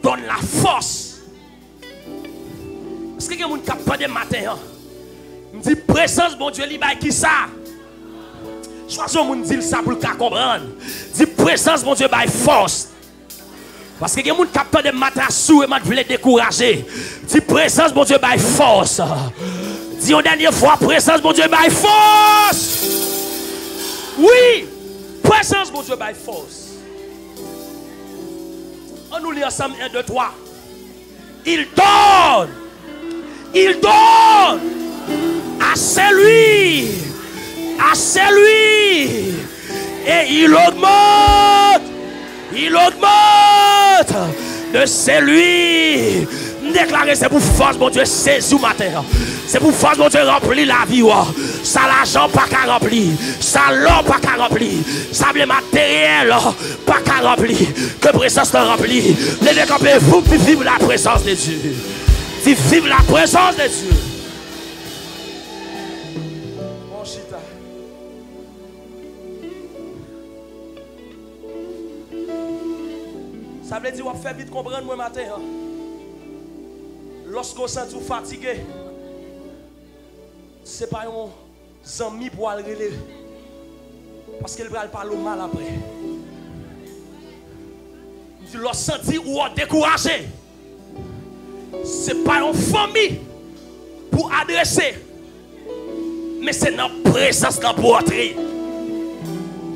donne la force. Est-ce que quelqu'un qui a de matin? Me dit présence, mon Dieu, il qui ça? Choisis mon dire ça pour le comprendre. Dis présence, mon Dieu, by force. Parce que les gens qui captent des matassous et qui veulent décourager. Dis présence, mon Dieu, by force. Dis une dernière fois, présence, mon Dieu, by force. Oui, présence, mon Dieu, by force. On nous lit ensemble 1, 2, 3. Il donne à celui, et il augmente de celui. Déclarer, c'est pour force, mon Dieu, saisi au matin. C'est pour force, mon Dieu, remplir la vie. Ça, l'argent, pas qu'à remplir. Ça, l'or, pas qu'à remplir. Ça, le matériel, pas qu'à remplir. Que présence te remplit. Les décampés, vous qui vivez la présence de Dieu. Qui vivent la présence de Dieu. Mon chita. Ça veut dire qu'on va faire vite comprendre moi matin. Lorsqu'on sent tout fatigué, ce n'est pas un ami pour aller relever. Parce qu'il va parler mal après. Lorsqu'on sent ou découragé, ce n'est pas une famille pour adresser. Mais c'est dans la présence pour entrer.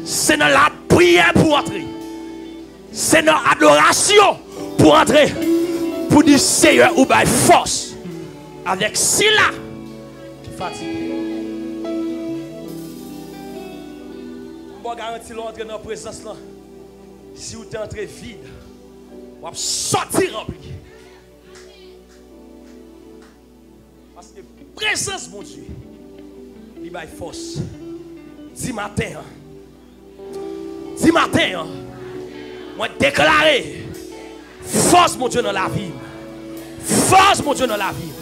C'est dans la prière pour entrer. C'est dans l'adoration pour entrer. Pour dire Seigneur ou by force. Avec cela qui fatigue. Je vais garantir l'entrée dans la présence là. Si vous êtes entré vide, vous allez sortir rempli. Parce que présence, mon Dieu, il by force. Dis matin, moi déclarer force, mon Dieu, dans la vie. Force, mon Dieu, dans la vie.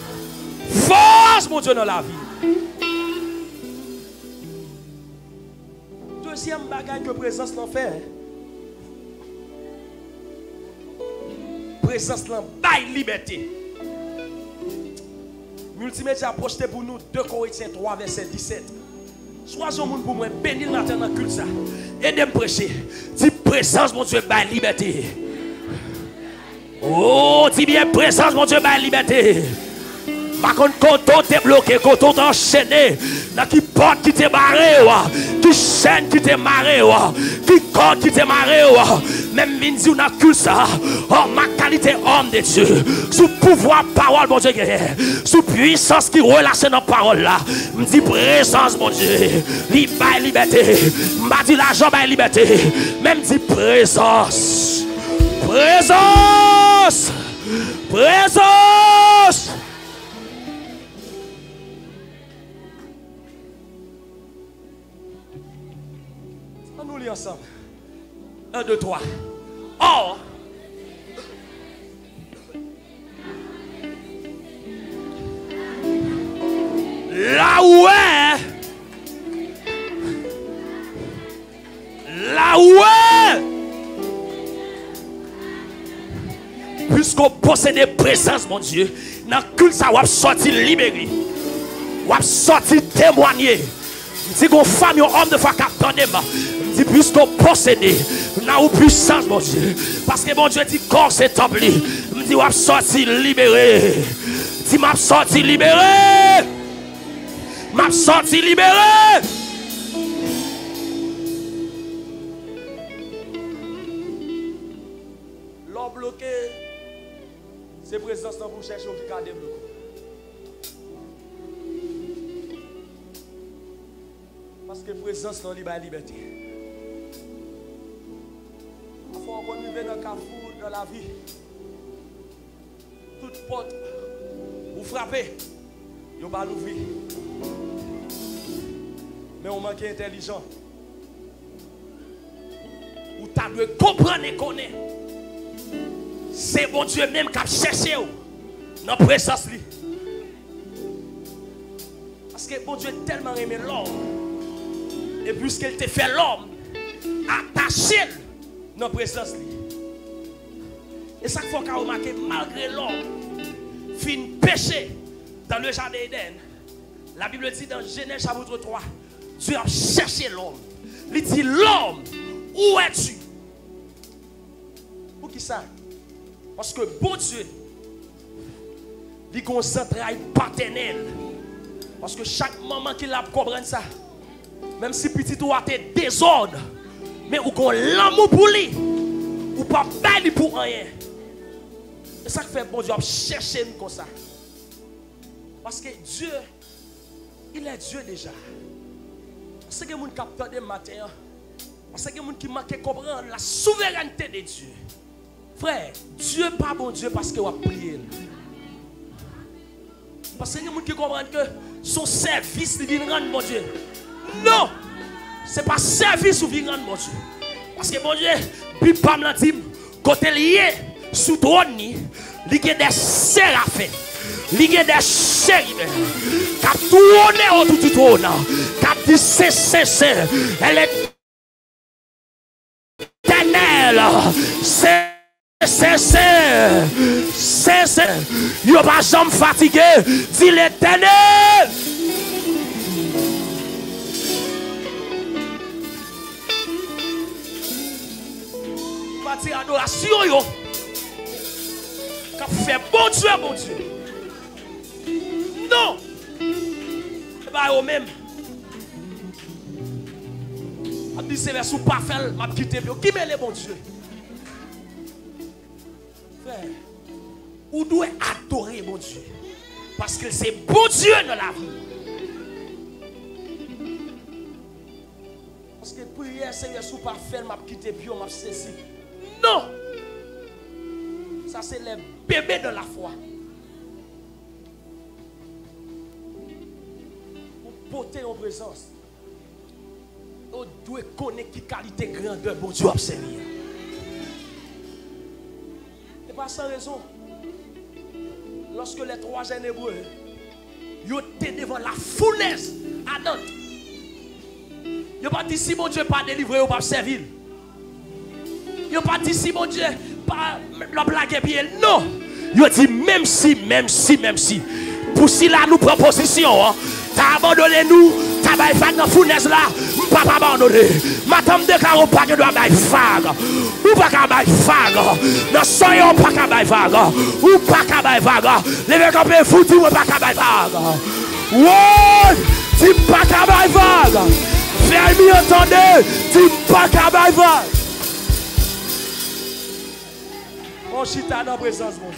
Force, mon Dieu, dans la vie. Deuxième bagage que présence l'en fait. Présence l'en baille liberté. Multimédia a projeté pour nous 2 Corinthiens 3, verset 17. Sois un monde pour moi, bénis le matin dans le culte ça. Aidez-moi prêcher. Dis présence, mon Dieu, baille liberté. Oh, dis bien présence, mon Dieu, ma liberté. Par contre, quand on t'est bloqué, quand on t'est enchaîné, dans qui porte qui t'est barré, qui chaîne qui t'est marré, qui corde qui t'est marré, même minzi ou n'a que ça, oh, ma qualité homme de Dieu, sous pouvoir parole, mon Dieu, sous puissance qui relâche dans la parole là, me dit présence, mon Dieu, liberté, m'a dit l'argent, liberté, même dit présence. Présence! Présence! On nous lit ensemble. 1, 2, 3. Or, là où est, puisqu'on possède présence, mon Dieu, dans le culte, ça va sortir libéré. Va sortir témoigner. Si qu'on femme, un homme de foi qui attendait, dit puisqu'on possède dans la puissance, mon Dieu. Parce que mon Dieu dit corps c'est temple. Me dit va sortir libéré. Dis m'a sorti libéré. M'a sorti libéré. L'homme bloqué. C'est présence dans vous chercher qui a développé. Parce que présence dans la liberté. Il faut qu'on vive dans le carrefour, dans la vie. Toute porte, vous frappez, vous ne pas l'ouvrir. Mais on manque intelligent. Vous devez comprendre et connaître. C'est bon Dieu même qui a cherché dans la présence. Parce que bon Dieu tellement aimé l'homme. Et puisqu'il te fait l'homme, attaché dans la présence. Et ça faut qu'on remarque, malgré l'homme, fin péché dans le jardin d'Éden. La Bible dit dans Genèse chapitre 3, Dieu a cherché l'homme. Il dit l'homme, où es-tu? Pour qui ça? Parce que bon Dieu, il a un travail paternel. Parce que chaque maman qui l'a comprendre ça, même si petit ou a été désordre, mais ou qu'on l'amour pour lui, ou pas belle pour rien. C'est ça qui fait bon Dieu chercher nous comme ça. Parce que Dieu, il est Dieu déjà. Parce que les gens qui captent des matins, parce que les gens qui manquent comprendre la souveraineté de Dieu. Frère, Dieu n'est pas bon Dieu parce qu'il a prié. Parce que les gens qui comprennent que son service vient rendre mon Dieu. Non! Ce n'est pas service ou vient rendre mon Dieu. Parce que mon Dieu, puis pas me dit, côté lié sous trône, il y a des séraphins. Il y a des chérubins qui tournent autour du trône. Qui disent c'est. Elle est éternelle. C'est. Il n'y a pas jamais fatigué. Dis l'Éternel. Matière adoration, yo. Qui fait bon Dieu. Non. C'est pas eux même. Je dis c'est sous pas faire, m'a quitté. Qui met les bon Dieu? Frère, ou doit adorer mon Dieu. Parce que c'est bon Dieu dans la vie. Parce que prière, Seigneur, sous pas faire, m'a quitté, puis m'a saisi. Non! Ça, c'est les bébés de la foi. Pour porter en présence, on doit connaître qui qualité grandeur, bon Dieu, observer. Pas sans raison. Lorsque les trois jeunes hébreux ils étaient devant la fournaise ardente, ils n'ont pas dit si mon Dieu pas délivré ou pas servir. Ils n'ont pas dit si mon Dieu pas la blague bien. Non. Ils ont dit même si. Pour si là nous proposition, t'as abandonné nous, t'as baillé vague dans la fournaise là, pas abandonné. Madame de Caro pas que doit bailler vague. Ou pas qu'à bailler vague. Dans soyons pas qu'à bailler vague. Ou pas qu'à bailler vague. Les mecs ont fait foutu ou pas qu'à bailler vague. Ouais, dis pas qu'à bailler vague. Fais mieux entendre, dis pas qu'à bailler vague. On chita dans la présence, mon Dieu.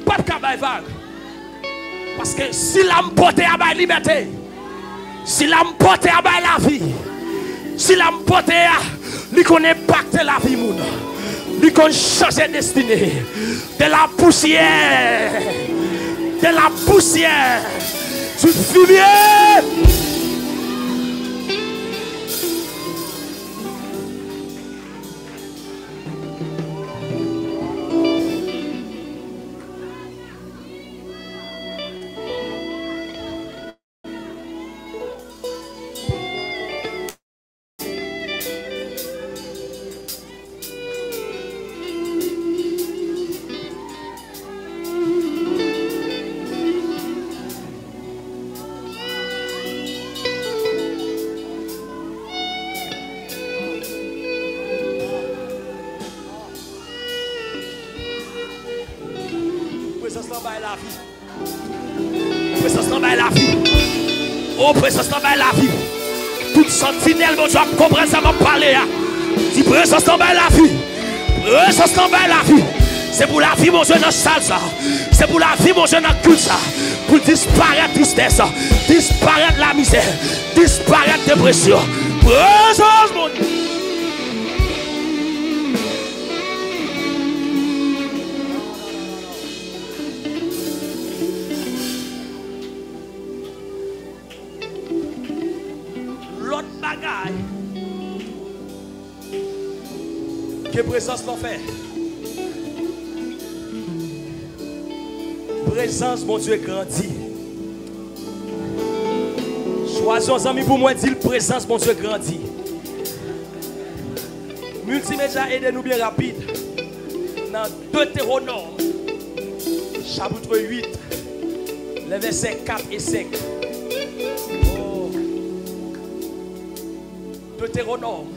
Pas qu'à bailler vague. Parce que si l'âme porte à la liberté, si l'âme porte à la vie, si l'âme porte à lui qu'on impacte la vie, lui qu'on change de destinée, de la poussière, du fumier. Présence dans la vie. Toute sentinelle, mon Dieu, comprendre ça, m'a parlé. Si présence dans la vie. Présence dans la vie. C'est pour la vie, mon Dieu, dans salle ça. C'est pour la vie, mon Dieu, dans culte ça. Pour disparaître tristesse, disparaître la misère, disparaître dépression. Présence, mon Dieu. Que présence l'en fait. Présence, mon Dieu, grandit. Choisis amis pour moi dire présence, mon Dieu, grandit. Multimédia, aidez-nous bien rapide. Dans Deutéronome, chapitre 8, les versets 4 et 5. Oh. Deutéronome,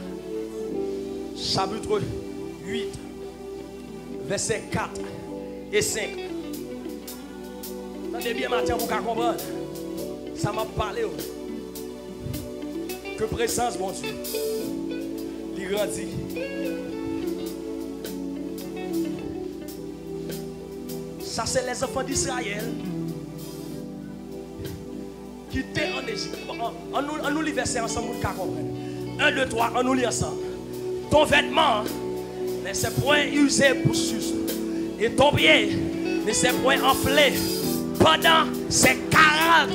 chapitre 8, versets 4 et 5. Attendez bien matin pour comprendre. Ça m'a parlé. Que présence, mon Dieu. Il grandit. Ça, c'est les enfants d'Israël qui étaient en Égypte. On nous lit verset ensemble pour comprendre. 1, 2, 3, on nous lit ensemble. Ton vêtement ne s'est point usé pour sus. Et ton pied ne s'est point enflé pendant ces 40.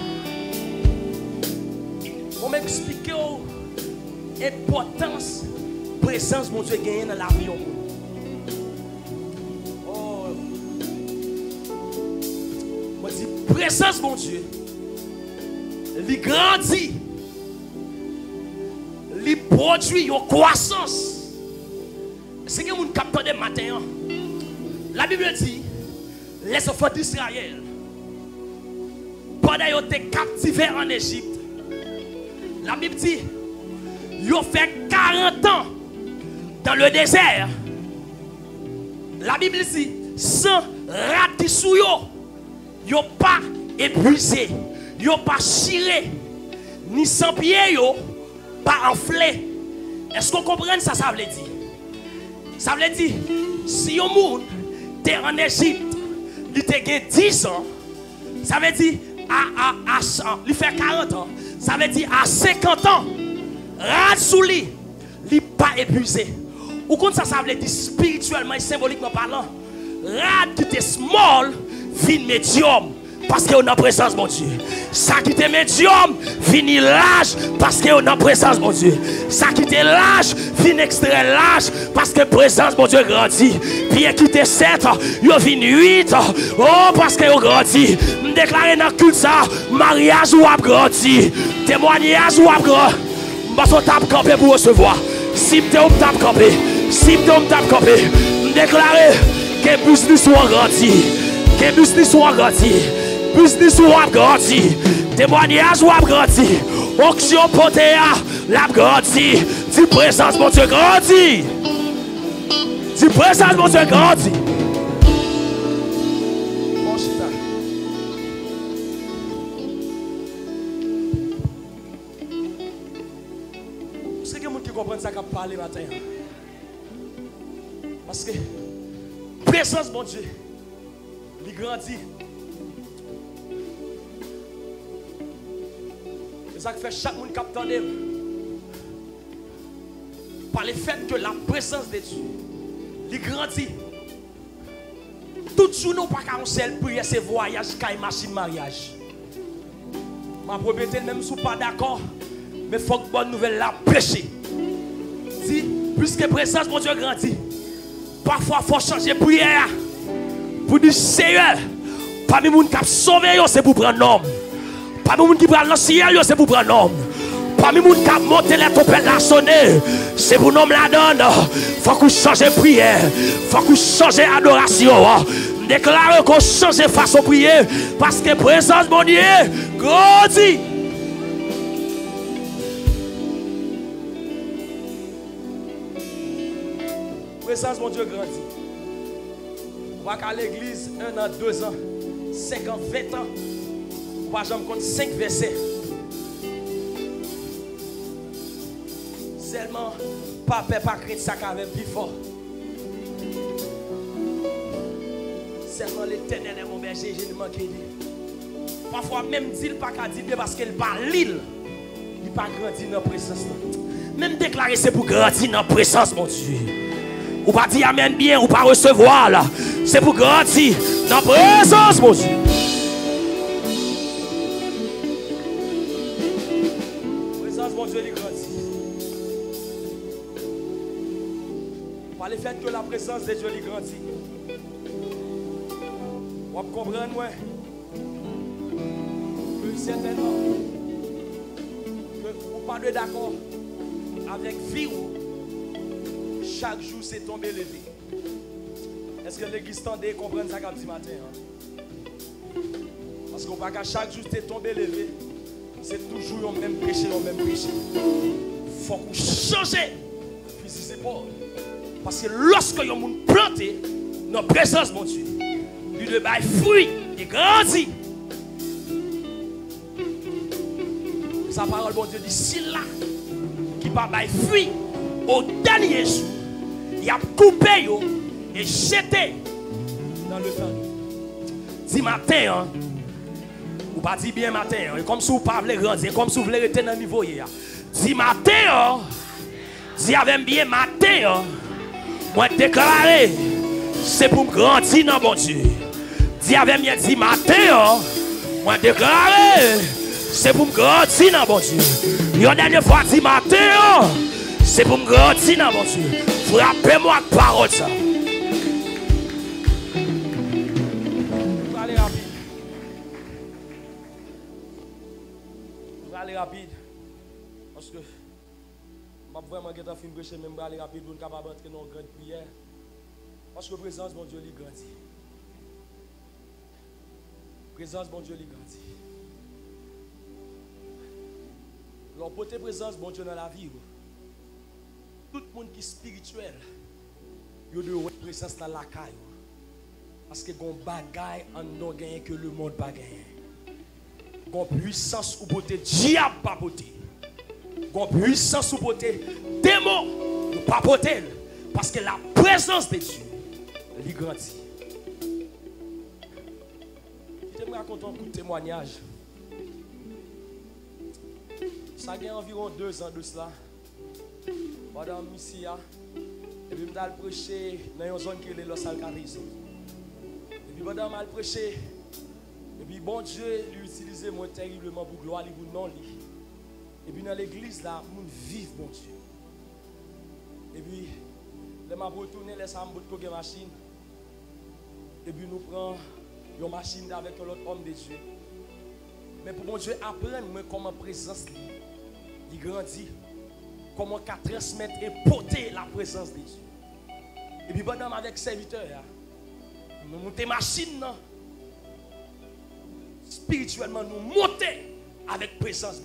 On m'explique l'importance, présence, mon Dieu, gagne dans la vie. Oh. Moi, je dis, présence, mon Dieu, il grandit, il produit une croissance. C'est que vous captez des matins. La Bible dit, les enfants d'Israël, pendant qu'ils ont été captivés en Égypte, la Bible dit, ils ont fait 40 ans dans le désert. La Bible dit, sans ratissou, ils n'ont pas épuisé, ils n'ont pas chiré, ni sans pied, ils n'ont pas enflé. Est-ce qu'on comprend ça, ça veut dire? Ça veut dire, si un monde est en Égypte, il a 10 ans, ça veut dire, il fait 40 ans, ça veut dire à 50 ans, Rasouli, il n'est pas épuisé. Ou comme ça veut dire spirituellement et symboliquement parlant, Rad qui était small, fin médium. Parce qu'on a présence, mon Dieu. Ça qui était médium, finit large parce qu'on a présence, mon Dieu. Ça qui était large, finit extrêmement large parce que présence, mon Dieu, grandit. Puis qui était 7, il finit 8. Oh, parce qu'on grandit. Je déclare dans le culte ça, mariage ou a grandi. Témoignage ou a grandi. Parce qu'on tape campé pour recevoir. Si tu tape campé, si tu tape campé, je déclare que business soit grandi. Que business soit grandi. Business ou a grandi, témoignage ou a grandi, auction potéa, la grandi, dis présence mon Dieu grandi, dis présence mon Dieu grandi. C'est que les gens qui comprennent ça qu'on parle matin. Parce que présence mon Dieu, il grandit. Ça fait chaque monde qui attend par le fait que la présence de Dieu, il grandit. Tout jour, nous pas qu'à un seul prière, c'est voyage, qu'à une machine mariage. Ma propriété, même si vous pas d'accord, mais il faut que bonne nouvelle la prêcher. Si, puisque présence, mon Dieu grandit, parfois il faut changer prière. Pour dire, Seigneur, parmi les gens qui ont sauvé, c'est pour prendre l'homme. Parmi les gens qui prennent le ciel, c'est pour prendre l'homme. Parmi les gens qui ont monté les topes la sonner, c'est pour nous la donne. Il faut qu'on change de prière. Il faut qu'on change d'adoration. Déclare qu'on change de façon de prier. Parce que présence, mon Dieu, grandit. Présence, mon Dieu, grandit. On va qu'à l'église 1 an, 2 ans, 5 ans, 20 ans. On va jamais compter 5 versets. Seulement, pas peur, pas crainte, ça quand même plus fort. Seulement l'Éternel est mon berger, je ne manque rien. Parfois, même dit pas qu'à dire parce qu'elle parle l'île, il pas grandi dans la présence. Même déclarer c'est pour grandir dans la présence, mon Dieu. Ou pas dire amen bien, ou pas recevoir là. C'est pour grandir dans la présence, mon Dieu. Présence, mon Dieu, il grandit. Par le fait que la présence de Dieu, il grandit. Vous comprenez, moi? Que certainement, que vous ne pas d'accord avec vie. Chaque jour, c'est tombé levé. Est-ce que l'église tendait comprendre ça comme dit matin? Parce qu'on voit qu'à chaque jour, c'est tombé levé. C'est toujours le même péché, le même péché. Il faut qu'on change. ici c'est Paul. Parce que lorsque vous avez planté dans la présence de mon Dieu, il de bail fruit et grandit. Sa parole, bon Dieu, dit, si là, qui pas bail fruit, au dernier jour, il a coupé et jeté dans le temps. Dis matin, hein, ou pas dit bien matin, hein, comme si vous ne voulez pas grandir, comme si vous voulez rester dans le niveau. Dis matin, hein, dis avec bien matin, hein, moi déclarer, c'est pour me grandir dans bon Dieu. Dis avec bien, dis matin, hein, moi déclarer, c'est pour me grandir dans bon Dieu. La dernière fois, dis matin, c'est pour me grandir dans bon Dieu. Frappez-moi avec parole ça. Je vais aller rapide. Je vais aller rapide. Parce que je vais vraiment faire un prêcher, mais je vais aller rapide pour être capable d'entrer dans une grande prière. Parce que la présence de mon Dieu lui grandit. La présence de mon Dieu lui grandit. L'emporter présence bon Dieu dans la vie. Tout le monde qui est spirituel, il y a une présence dans la caille. Parce que gon bagaille en non gagné que le monde pas gagné. Gon puissance ou beauté diable pas beauté. Gon puissance ou beauté démon pas beauté. Parce que la présence de Dieu lui grandit. Je te raconte un coup de témoignage. Ça a environ 2 ans de cela. Madame Missia, et puis je vais prêcher dans une zone qui est Los Alcarrizos. Et puis madame a prêché. Et puis bon Dieu lui utilise moi terriblement pour gloire, pour non lui. Et puis dans l'église là, nous vivons bon Dieu. Et puis, je m'a retourné les samedi de machine. Et puis nous prenons une machine avec un autre homme de Dieu. Mais pour mon Dieu apprendre comment présence il grandit. Comment qu'à transmettre et porter la présence de Dieu. Et puis pendant avec serviteur, nous montons machine spirituellement nous monter avec présence.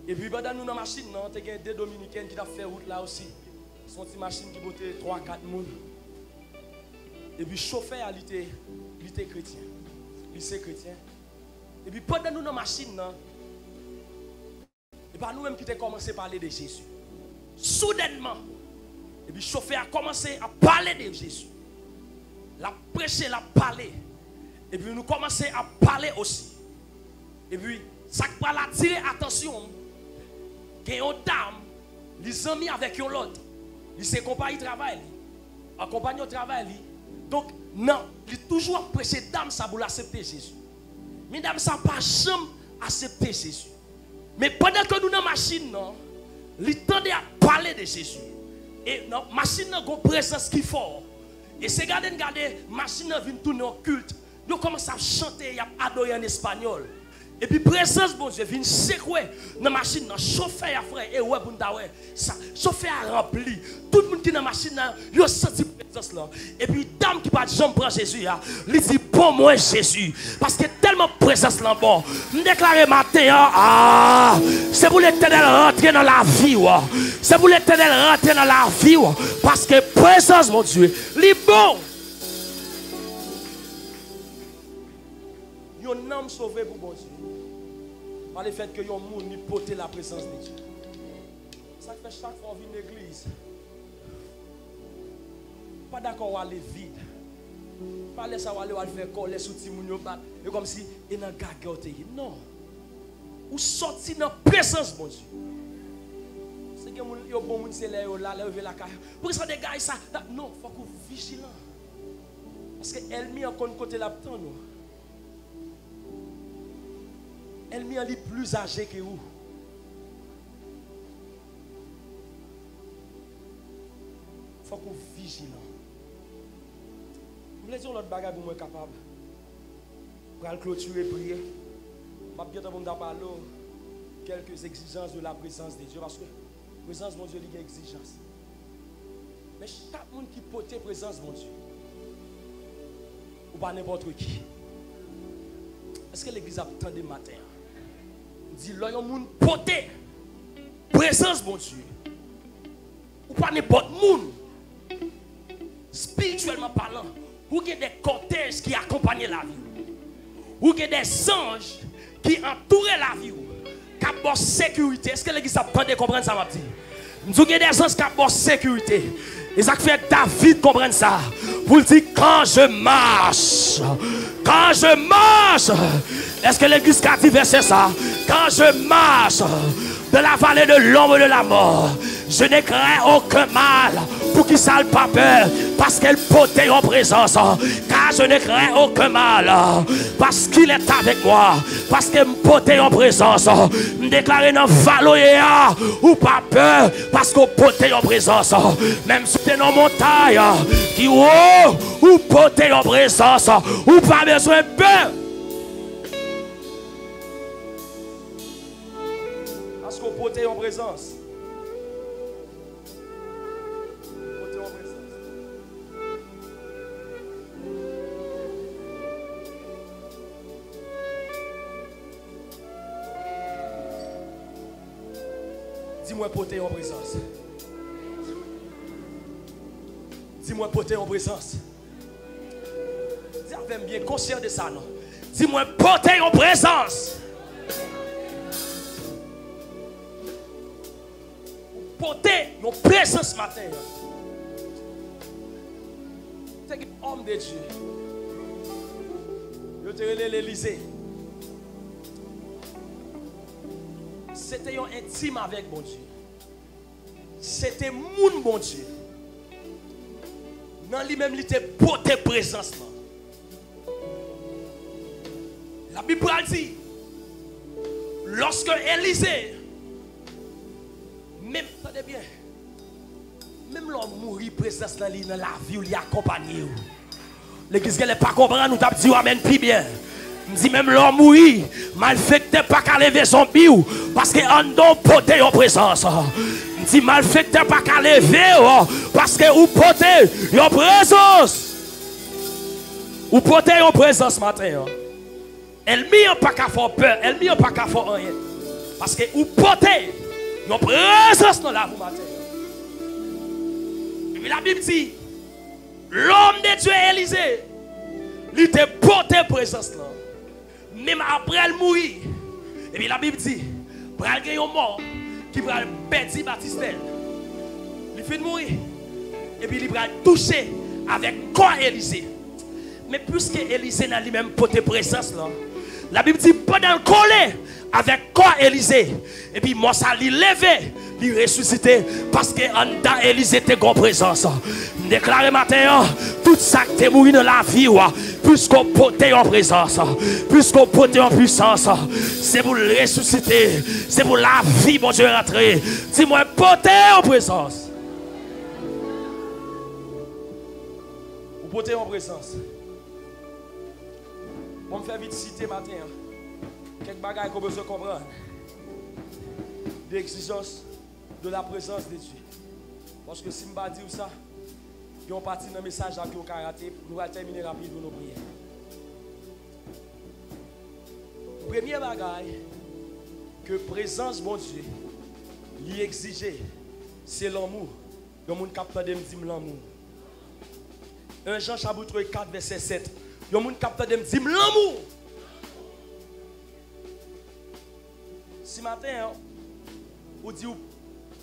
Et puis pendant nous dans la machine, nous avons des dominicaines qui ont fait route là aussi. Sont des machines qui montent 3-4 personnes. Et puis chauffeur il était chrétien. Il c'est chrétien. Et puis pendant nous dans la machine, et pas nous-mêmes qui avons commencé à parler de Jésus. Soudainement, et puis le chauffeur a commencé à parler de Jésus. La prêcher, la parler. Et puis nous commençons à parler aussi. Et puis ça va attirer attention. Qu'il y a une dame, les amis avec l'autre. Ils se compagnie travail. Accompagne au travail. Donc, non, il toujours prêché dame ça pour accepter Jésus. Mais dame ça pas jamais accepter Jésus. Mais pendant que nous dans la machine, il tendait à parler de Jésus. Et la machine a une présence qui est forte. Et c'est garder, la machine vient tourner au culte. Nous commençons à chanter, à adorer en espagnol. Et puis présence, bon Dieu, vient secouer dans la machine, dans le chauffeur, frère. Et ouais, ça, chauffeur a rempli. Tout le monde qui est dans la machine, il a senti présence là. Et puis, dame qui pas de jambe prend Jésus, il dit, bon, moi, Jésus. Parce que tellement présence là, bon. Je déclare matin, c'est pour l'Éternel rentrer dans la vie, c'est pour l'Éternel rentrer dans la vie, parce que présence, mon Dieu, il est bon. Il y a un homme sauvé pour bon Dieu. Par le fait que yon moun ni porter la présence de Dieu. Ça fait chaque fois qu'on vient à l'église. Pas d'accord à aller vide. Pas laisser aller faire coller sous ti moun yo bat. Et comme si il n'a gagoté. Non. Ou sorti dans la présence de Dieu. C'est que yon bon moun c'est là lever la caille. Pour ça des gars ça non, faut qu'on vigilant. Parce que elle mis en côté la temps nous. Elle m'y a plus âgé que vous. Il faut qu'on soit vigilant. Vous voulez dire l'autre bagage pour moi capable. Pour clôturer et prier. Je vais bientôt vous parler quelques exigences de la présence de Dieu. Parce que la présence de mon Dieu, il y a des exigences. Mais chaque monde qui porte la présence de mon Dieu, ou pas n'importe qui. Est-ce que l'église a attendu matin? Dit, là, il y a un monde porté présence, mon Dieu. pas n'importe monde. Spirituellement parlant, ou il y a des cortèges qui accompagnent la vie. Ou il y a des anges qui entourent la vie. Qui ont sécurité. Est-ce que l'église a besoin de comprendre ça, ma petite? Nous avons des anges qui ont sécurité. Et ça fait David comprendre ça. Pour dire quand je marche. Quand je marche. Est-ce que l'église a dit verset ça? Quand je marche de la vallée de l'ombre de la mort, je ne crains aucun mal. Pour qu'il ne pas peur. Parce qu'elle potait en présence. Car je ne crains aucun mal. Parce qu'il est avec moi. Parce qu'elle me potait en présence. Me déclarer dans Valoyea. Ou pas peur. Parce qu'on potait en présence. Même si tu es dans montagne. Qui ou potait en présence. Ou pas besoin de peur. Parce qu'on potait en présence. Dis-moi poter en présence. Dis-moi poter en présence. Dis-moi bien conscient de ça, non? Dis-moi poter en présence. Poter en présence matin. C'est un homme de Dieu. Je te relève l'Élysée. C'était un intime avec mon Dieu. C'était mon bon Dieu. Dans lui-même, il était porté présence. La Bible dit, lorsque Élisée, même, attendez bien, même l'homme mourit présence dans la vie, il accompagné. L'église n'est pas comprendre, nous t'avons dit amen plus bien. Je dis même l'homme mourit, malfecté pas qu'à lever son biou, parce que en don poté en présence. Je dis malfecté pas qu'à lever, parce que ou poté en présence. Ou poté en présence matin. Elle m'y pas qu'à faire peur, elle m'y pas qu'à faire rien. Parce que ou poté en présence dans la vie matin. Et la Bible dit, l'homme de Dieu Élisée, il était porté présence là. Même après elle mourir. Et puis la Bible dit, il y a un mort qui va perdre Baptistel. Il fait mourir. Et puis il va toucher avec quoi Élisée. Mais puisque Élisée n'a lui-même porté présence là, la Bible dit pendant le collé avec quoi Élisée. Et puis moi ça lui levé, lui ressuscité parce que en dedans Élisée était en présence. Déclaré matin, tout ça qui est mort dans la vie, puisqu'on portait en présence, puisqu'on portait en puissance, c'est pour le ressusciter, c'est pour la vie, mon Dieu, rentrer. Dis-moi, porter en présence. Vous portez en présence. On me fait vite citer matin. Quelques bagages qu'on besoin de comprendre. L'exigence de la présence de Dieu. Parce que si je ne dis pas ça, puis on partit dans le message qui on a raté, nous allons terminer rapidement nos prières. Premier bagage que présence bon Dieu lui exigeait, c'est l'amour. Le monde capte de me dire l'amour. 1 Jean chapitre 4 verset 7. Le monde capte de me dire l'amour. Si matin, vous dites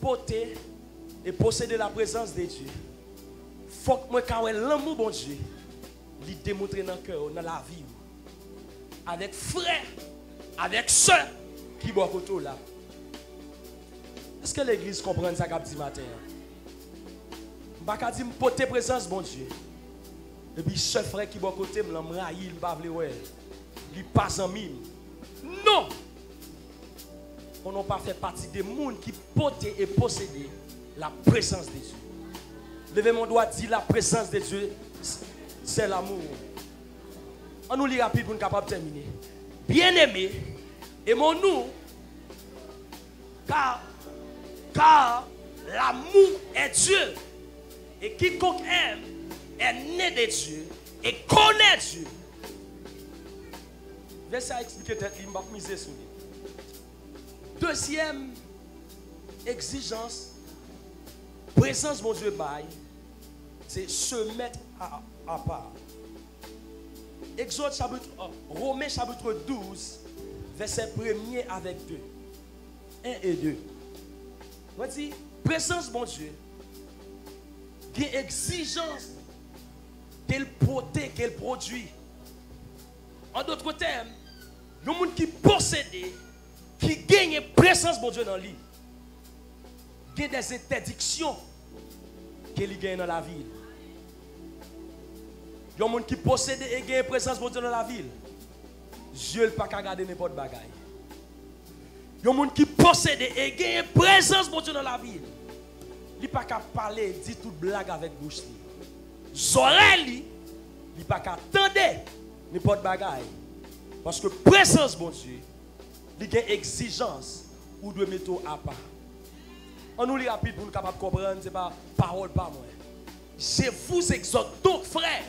porter et posséder la présence de Dieu, il faut que moi, quand l'amour bon Dieu, lui démontrer dans le cœur, dans la vie, avec frère, avec soeur qui boit autour là. Est-ce que l'église comprend ça qu'a dit matin? Je ne vais pas dire porter présence bon Dieu. Et puis ce frère qui boit côté, je ne vais pas ouais. Il passe en mime. Non! On n'a pas fait partie des gens qui portent et possèdent la présence de Dieu. Levez mon doigt, dire la présence de Dieu, c'est l'amour. On nous lit rapide pour nous capables de terminer. Bien-aimés, aimons-nous, car l'amour est Dieu. Et quiconque aime est né de Dieu et connaît Dieu. Verset à expliquer, il m'a misé sur lui. Deuxième exigence présence, mon Dieu, c'est se mettre à part. Exode chapitre, Romains chapitre 12, verset 1er avec 2. 1 et 2. On dit, présence, mon Dieu, qui est exigence qu'elle protège, qu'elle produit. En d'autres termes, le monde qui possède, qui gagne présence, mon Dieu, dans lui, il y a des interdictions qu'il gagne dans la ville. Il y a des gens qui possèdent et gagnent présence de Dieu dans la ville. Dieu ne peut pas regarder n'importe quoi. Il y a des gens qui possèdent et gagnent présence de Dieu dans la ville. Il ne peut pas parler, dire toute blague avec bouche. Zorel, il ne peut pas attendre n'importe quoi. Parce que présence de Dieu, il y a une exigence ou de mettre à part. On nous lit rapide pour nous capables de comprendre, ce n'est pas parole par moi. Je vous exhorte donc, frères.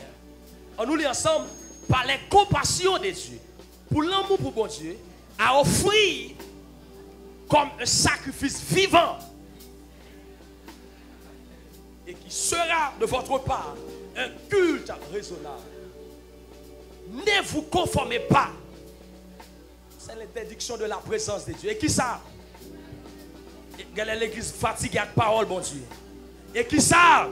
On nous lit ensemble par les compassions de Dieu, pour l'amour pour bon Dieu, à offrir comme un sacrifice vivant et qui sera de votre part un culte raisonnable. Ne vous conformez pas. C'est l'interdiction de la présence de Dieu. Et qui ça? L'église fatiguée avec parole, bon Dieu. Et qui ça?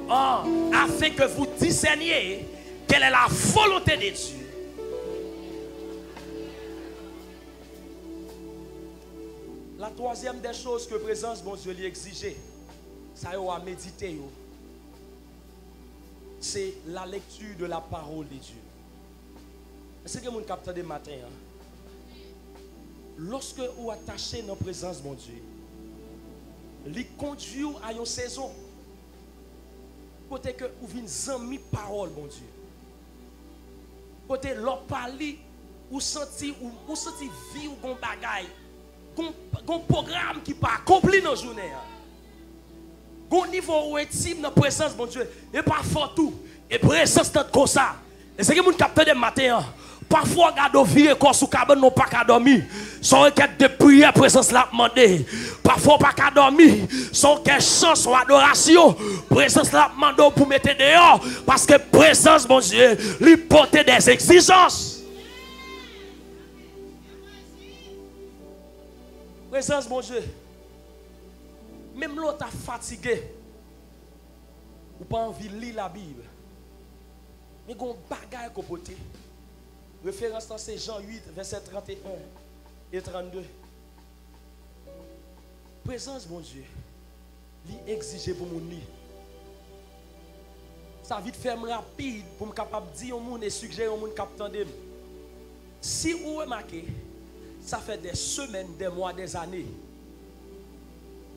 Afin que vous discerniez quelle est la volonté de Dieu. La troisième des choses que présence, bon Dieu, lui exigeait, ça y a méditer, c'est la lecture de la parole de Dieu. Est-ce que vous avez capté des matins? Lorsque vous attachez dans la présence, mon Dieu, il conduit à une saison. Côté que vous venez zami parole, mon Dieu. Côté l'on parle, ou senti vie ou gon bagaille, gon programme qui pas accompli dans la journée. Gon niveau intime dans la présence, mon Dieu. Et parfois tout, et présence comme ça. Et c'est que vous captez des matins. Parfois, regarde virer corps sous cabane, non pas qu'à dormir. Son requête de prière, présence l'a demandé. Parfois, pas qu'à dormir. Son requête chant, son adoration, présence l'a demandé pour mettre dehors. Parce que présence, mon Dieu, lui porter des exigences. Présence, mon Dieu. Même l'autre a fatigué. Ou pas envie de lire la Bible. Mais il y a un bagage qu'on peut dire. Référence dans c'est Jean 8, verset 31 et 32. Présence, mon Dieu, lui exiger pour mon lit. Ça vite faire rapide pour me capable de dire au monde et suggérer au monde capable de. Si vous remarquez, ça fait des semaines, des mois, des années.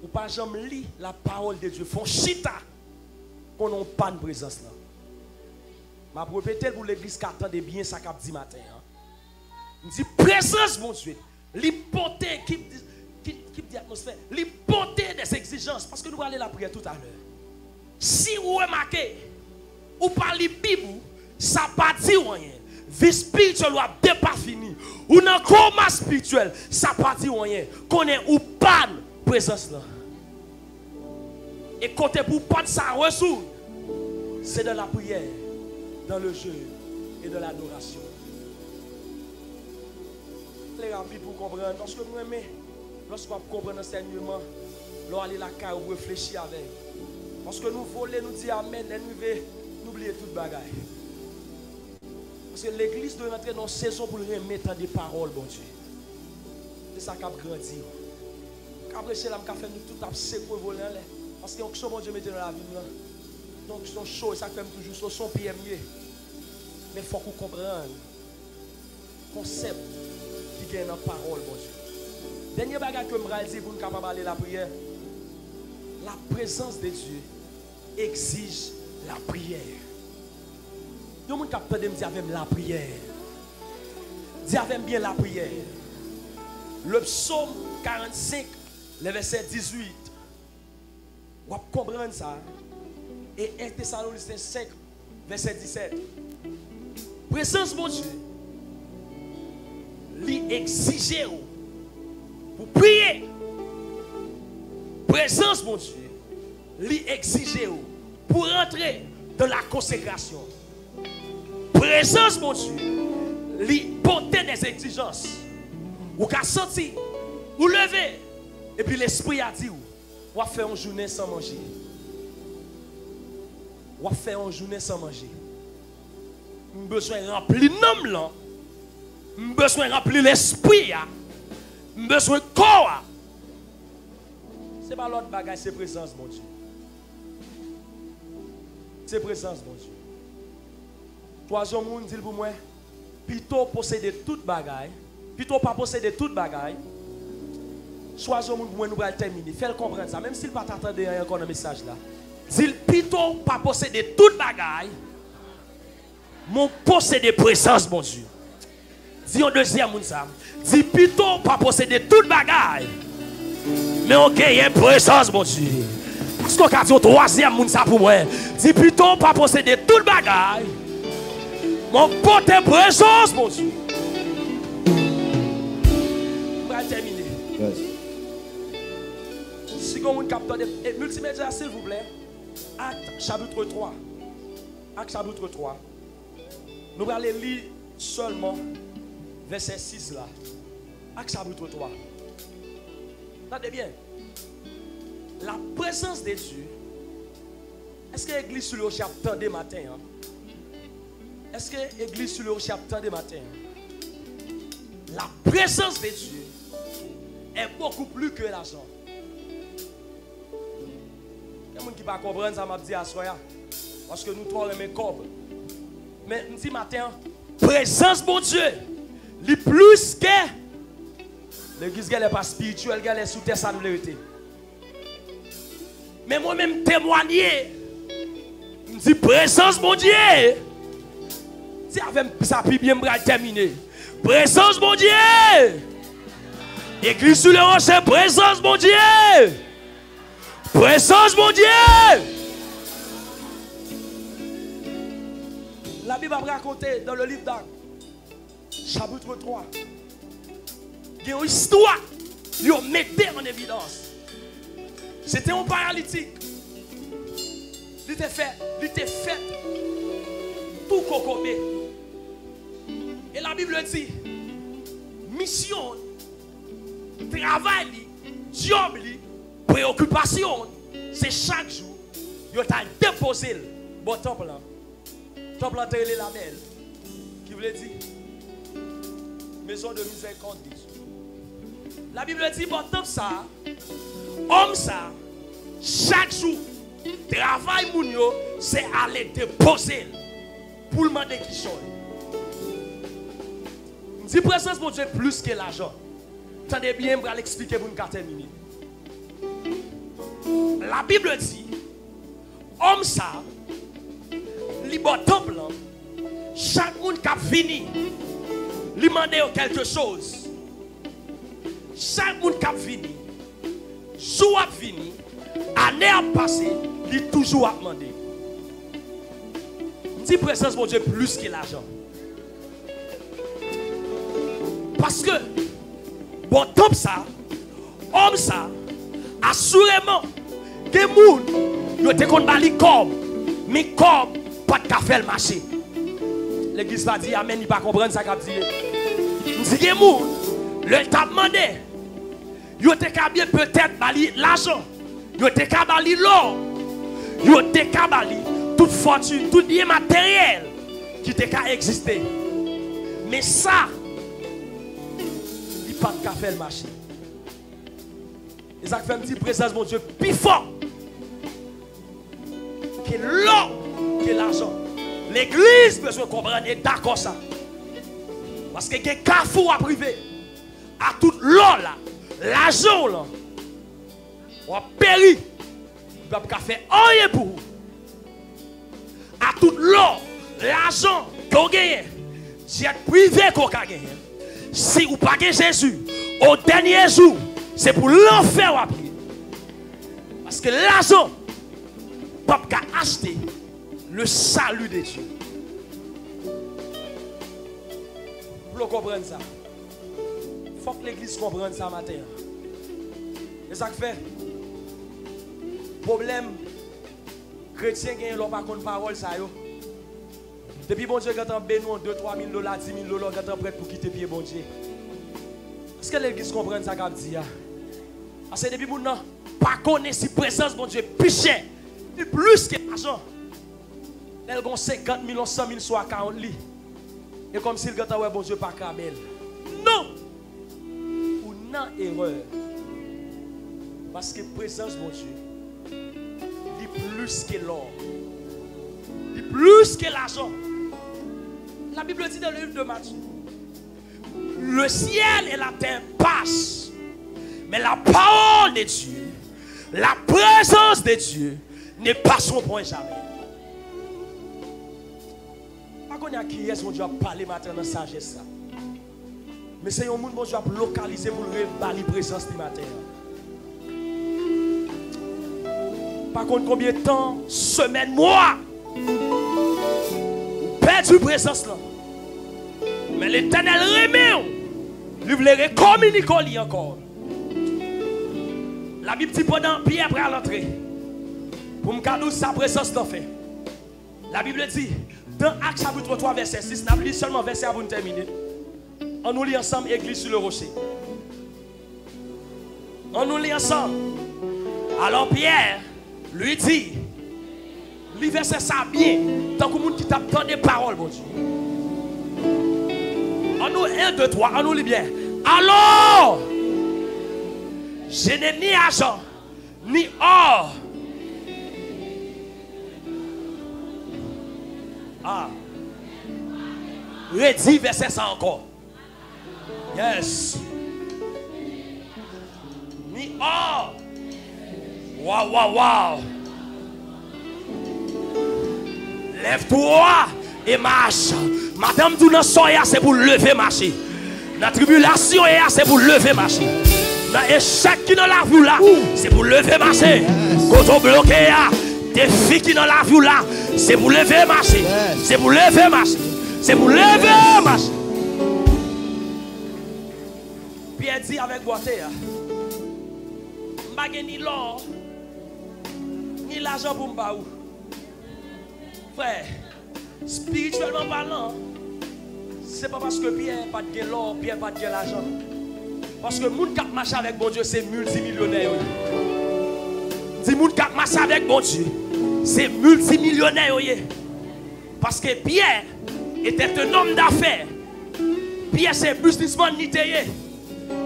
Ou pas jamais lire la parole de Dieu. Font chita qu'on n'a pas de présence là. Je vais répéter pour l'église qui attendait bien ça qu'a dit matin. Je dis présence, mon Dieu. L'hypothèse qui dit atmosphère. L'hypothèse des exigences. Parce que nous allons aller la prière tout à l'heure. Si vous remarquez, ou parlez Bible, ça ne dit rien. Vie spirituelle n'est pas finie. Ou dans le coma spirituel, ça ne dit rien. Qu'on est ou pas de présence là. Et côté pour pas de ça ressource, c'est de la prière, dans le jeu et de l'adoration. Les rapides pour comprendre, parce que nous aimons, lorsqu'on comprend l'enseignement, nous allons la caille ou réfléchir avec. Parce que nous voulons, nous dire Amen, nous oublier toute bagaille. Parce que l'église doit rentrer dans une saison pour remettre des paroles, bon Dieu. C'est ça qui a grandi. Après, c'est là que fait nous tout secouer voler. Parce que ce que bon Dieu mette dans la vie. Donc, son chaud, ça fait toujours son pied mieux. Mais il faut qu'on comprenne le concept qui gagne dans la parole, bon Dieu. Dernier bagage que je vais dire pour nous capables d'aller la prière. La présence de Dieu exige la prière. Tout le monde capte de me dire avec la prière. Dis avec bien la prière. Le psaume 45, le verset 18. Vous comprenez ça. Et 1 Thessaloniciens 5, verset 17. Présence, mon Dieu, lui exiger pour prier. présence, mon Dieu, lui exiger pour entrer dans la consécration. Présence, mon Dieu, lui porter des exigences. Ou qu'à sentir, ou lever, et puis l'esprit a dit, ou va faire une journée sans manger. Ou va faire une journée sans manger. Nous besoin de remplir l'homme là. Nous besoin de remplir l'esprit. Nous besoin de corps. Ce n'est pas l'autre bagage, c'est présence, mon Dieu. C'est présence, mon Dieu. Troisième monde dit pour moi, plutôt posséder toute bagaille, plutôt pas posséder toute bagaille. Troisième monde pour moi, nous allons terminer. Fais-le comprendre ça, même s'il pas t'attendre encore un message là. Dit plutôt pas posséder toute bagaille, mon posséder présence, mon Dieu. Dis un deuxième monde ça. Dis plutôt pas posséder toute bagaille, mais on gagne présence, mon Dieu. Parce qu'on a dit un troisième monde ça pour moi. Dis plutôt pas posséder toute bagaille, mon porte présence, mon Dieu. On va terminer. Yes. Si vous avez capteur de multimédia, s'il vous plaît, Acte chapitre 3. Acte chapitre 3. Nous allons lire seulement verset 6 là. Acte chapitre 3. Regardez bien. La présence de Dieu. Est-ce que l'église sur le chapitre des matins? Est-ce que l'église sur le chapitre des matins? La présence de Dieu est beaucoup plus que l'argent. Il y a des gens qui ne comprennent pas ça, m'a dit à soya. Parce que nous trois aimons cob. Mais nous dit matin, présence mon Dieu, le plus que l'église n'est pas spirituelle, elle est sous terre, ça nous l'était. Mais moi-même témoigner, je dis présence mon Dieu. Si avec ça puis bien me terminer. Présence mon Dieu. Église sur le rocher, présence mon Dieu. Présence mon Dieu. La Bible a raconté dans le livre d'Actes, chapitre 3. Il y a une histoire qui mettait en évidence. C'était un paralytique. Il était fait tout cocomé. Et la Bible dit, mission, travail, job, préoccupation, c'est chaque jour, il t'a déposé le temple là. Temple là, c'est la belle. Qui voulait dire, maison de miséricorde. La Bible dit, bon temple ça, homme ça, chaque jour, travail mounio, c'est aller déposer pour le demander qui change. Si présence mon Dieu plus que l'argent. Attendez bien, je vais l'expliquer pour nous terminer. La Bible dit, homme ça, libre temple, chaque monde qui a fini, lui demander quelque chose. Chaque monde qui a fini, jour a fini, année a passé, il toujours a demandé. Si présence mon Dieu plus que l'argent. Parce que, bon, top ça, homme ça, assurément, que moun, yo te kon bali comme, mais comme, pas de café le marché. L'église va dire amen, il va comprendre ça qu'a dit. Dit que moun, le t'a demandé, yo te ka bien peut-être bali l'argent, yo te ka bali l'or, yo te ka bali toute fortune, tout bien matériel qui te ka exister. Mais ça, pas de café le marché. Et ça fait un petit présence, mon Dieu, plus fort que l'or, que l'argent. L'église besoin comprendre et d'accord ça. Parce que les carrefours à privé, à tout l'or là, l'argent là, on a péri, il va pas faire rien pour vous. À tout l'or, l'argent qu'on gagne, c'est privé qu'on gagne. Si vous pas Jésus, au dernier jour, c'est pour l'enfer ou après. Parce que l'argent ne peut pas acheter le salut de Dieu. Pour comprendre ça, il faut que l'église comprenne ça matin. Et ça fait, problème, chrétien qui n'ont pas de parole, ça yo. Depuis bon Dieu, quand on bénit 2, 3 000 $, 10 000 $, quand on prêt pour quitter pied bon Dieu. Est-ce que l'église comprend ça qu'a dit? Parce que depuis bon non, pas connaître si présence bon Dieu piché, plus que l'argent. Elle a 50 000, 100 000, soit 40 000. Et comme si le gars ouais bon Dieu pas cabelle. Non! Ou non erreur. Parce que présence bon Dieu, il plus que l'or. Il plus que l'argent. La Bible dit dans le livre de Matthieu, le ciel et la terre passent, mais la parole de Dieu, la présence de Dieu ne passeront point jamais. Pas qu'on y a qui est, mon Dieu a parlé matin dans sa sagesse. Mais c'est un monde, mon Dieu a localisé pour le bali présence du matin. Par contre, combien de temps, semaine, mois, perdu présence là. Mais l'Éternel remet, lui voulait communiquer encore. La Bible dit pendant Pierre après à l'entrée, pour me garder sa présence d'en fait. La Bible dit, dans Actes chapitre 3, verset 6, n'a pas seulement verset avant de terminer. On nous lit ensemble Église sur le rocher. On nous lit ensemble. Alors Pierre lui dit, lui verset ça bien, tant que le monde qui t'a tant des paroles, bon Dieu. On nous 1, 2, 3, on nous lit bien. Alors, je n'ai ni argent, ni or. Ah. Redis verset ça encore. Yes. Ni or. Waouh, waouh, waouh. Lève-toi et marche. Madame, tout dans soya, c'est pour lever marcher. Dans la tribulation, c'est pour lever marcher. Dans l'échec qui dans la vie là, c'est pour lever marcher. Quand on bloque, des filles qui dans la vie là, c'est pour lever marcher. C'est pour lever marcher. C'est pour lever marcher. Pierre dit avec boité, je n'ai ni l'or, ni l'argent pour me baou. Frère, spirituellement parlant, c'est pas parce que Pierre n'a pas de l'or, Pierre n'a pas de l'argent. Parce que les gens qui marchent avec bon Dieu, c'est multimillionnaire. Les gens qui marchent avec bon Dieu, c'est multimillionnaire. Parce que Pierre était un homme d'affaires. Pierre, c'est businessman nitayé.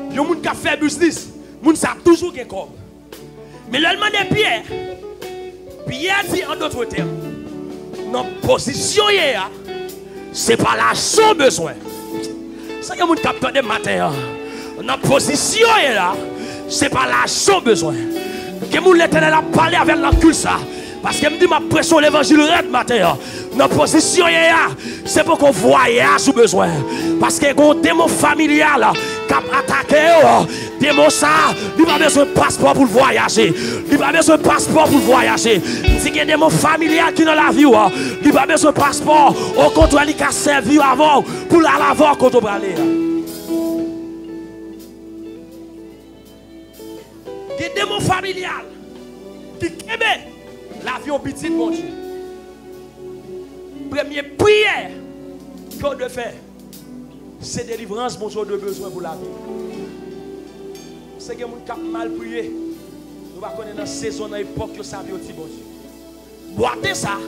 Les gens qui fait business, les gens savent toujours qu'il y a comme. Mais le demande de Pierre, Pierre dit en d'autres termes, notre position hier, c'est pas l'argent besoin. C'est que vous captez de matin. Notre position est là, c'est pas l'argent besoin. Que vous l'Éternel a parlé avec l'encul ça. Parce que me dit ma pression l'évangile red matin. Notre position est là, c'est pour qu'on voyage sous besoin. Parce que un démon familial qui a attaqué, démon ça, il n'a pas besoin de passeport pour voyager. Il n'a pas besoin de passeport pour voyager. Si il y a des démons familial qui dans la vie, il n'a pas besoin de passeport. Au contraire, il a servi avant pour la laver quand on va aller. Il y a des démons familial qui aiment la vie en petit, mon Dieu. Première prière qu'on doit faire, c'est délivrance, mon Dieu, de besoin pour la vie. C'est que les gens qui ont mal prié, nous allons connaître dans la saison, dans l'époque, que ça vient aussi, mon Dieu. Boiter ça,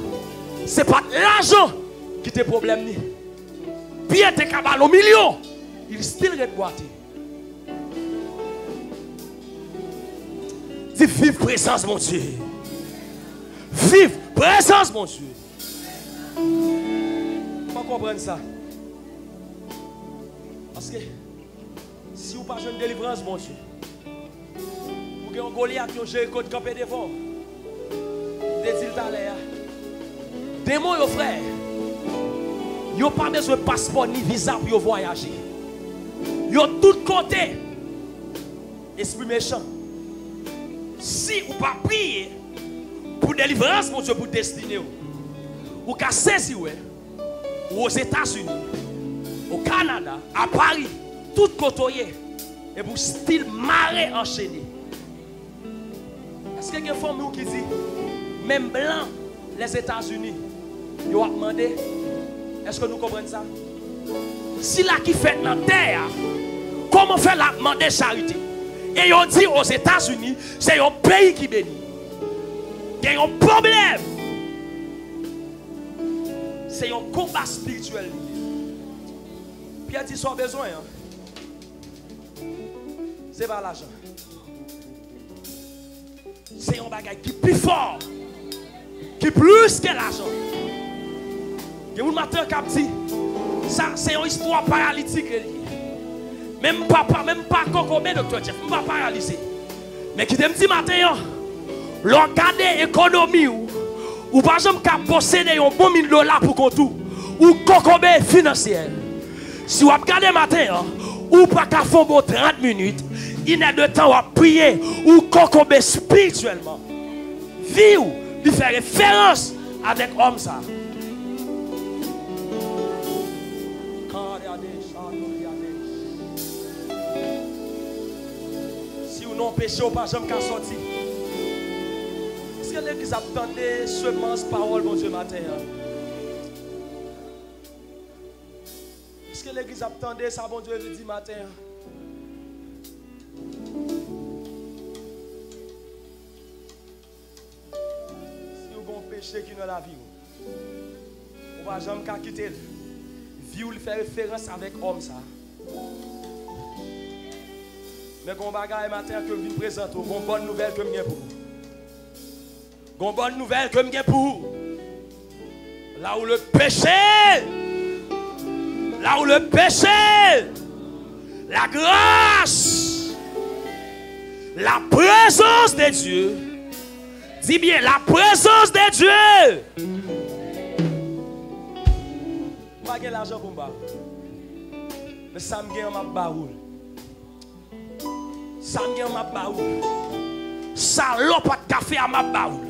ce n'est pas l'argent qui est le problème. Bien, tu es au million, il still reste boiter. Dis vive présence, mon Dieu. Vive présence, mon Dieu. Comment comprendre ça? Parce que si vous n'avez pas de délivrance, mon Dieu, vous avez un Goliath qui a Jéricho de camper devant. Des îles d'aller. Démons, vos frères, ils n'ont pas besoin de passeport ni visa pour voyager. Ils ont tout côté. Esprit méchant. Si vous ne pas prier pour délivrance, mon Dieu, pour destiner, ou qu'à saisir, ou aux États-Unis, au Canada, à Paris, tout côté, et pour style marée enchaîné. Est-ce Est-ce que il y a une femme qui dit, même blanc, les États-Unis, ils ont demandé, est-ce que nous comprenons ça? Si là qui fait dans la terre, comment faire la demander charité? Et ils ont dit aux États-Unis, c'est un pays qui bénit. Il y a un problème. C'est un combat spirituel. Pierre dit, soit besoin. Hein? C'est pas l'argent. C'est un bagage qui est plus fort, qui est plus que l'argent. Il y a un matin qui a dit, ça c'est une histoire paralytique. Même papa, même pas Kokobé, docteur Jeff, même pas paralysé. Mais qui me dit matin, regardez l'économie ou par exemple qu'à posséder un bon $1000 pour qu'on tout, ou Kokobé financière. Si vous regardez matin, ou pas qu'à faire bon 30 minutes, il y a de temps à prier ou Kokobé spirituellement. Vie ou, il fait référence avec l'homme ça. Si vous n'avez pas péché, vous n'avez pas sorti. Est-ce que l'église attendait seulement cette parole, mon Dieu, matin? Est-ce que l'église attendait ça, bon Dieu, le dit matin? Si vous avez un péché qui est dans la vie, vous ne pouvez jamais quitter. Vie, vous fait référence avec l'homme, ça. Mais quand on bagaille matin que je viens présenter, une bonne nouvelle que je viens pour vous. Une bonne nouvelle que je viens pour vous. Là où le péché, la grâce, la présence de Dieu, dis bien la présence de Dieu. Je n'ai pas l'argent pour moi. Mais ça me gagne ma baoule. Ça me gagne ma baoule. Ça n'a pas de café à ma baoule.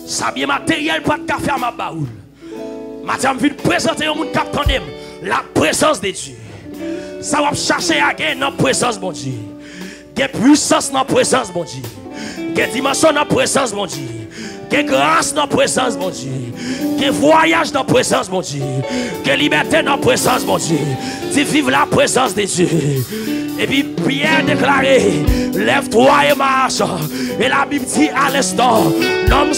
Ça bien matériel, pas de café à ma baoule. Madame vient présenter un monde qui la présence de Dieu. Ça va chercher à gagner dans la présence de Dieu. Il y a puissance dans la présence de Dieu. Il y a dimension dans la présence de Dieu. Il y a grâce dans la présence de Dieu. Il y a voyage dans la présence de Dieu. Il y a liberté dans la présence de Dieu. Tu vives la présence de Dieu. Et puis Pierre déclaré, lève-toi et marche. Et la Bible dit à l'instant, nomme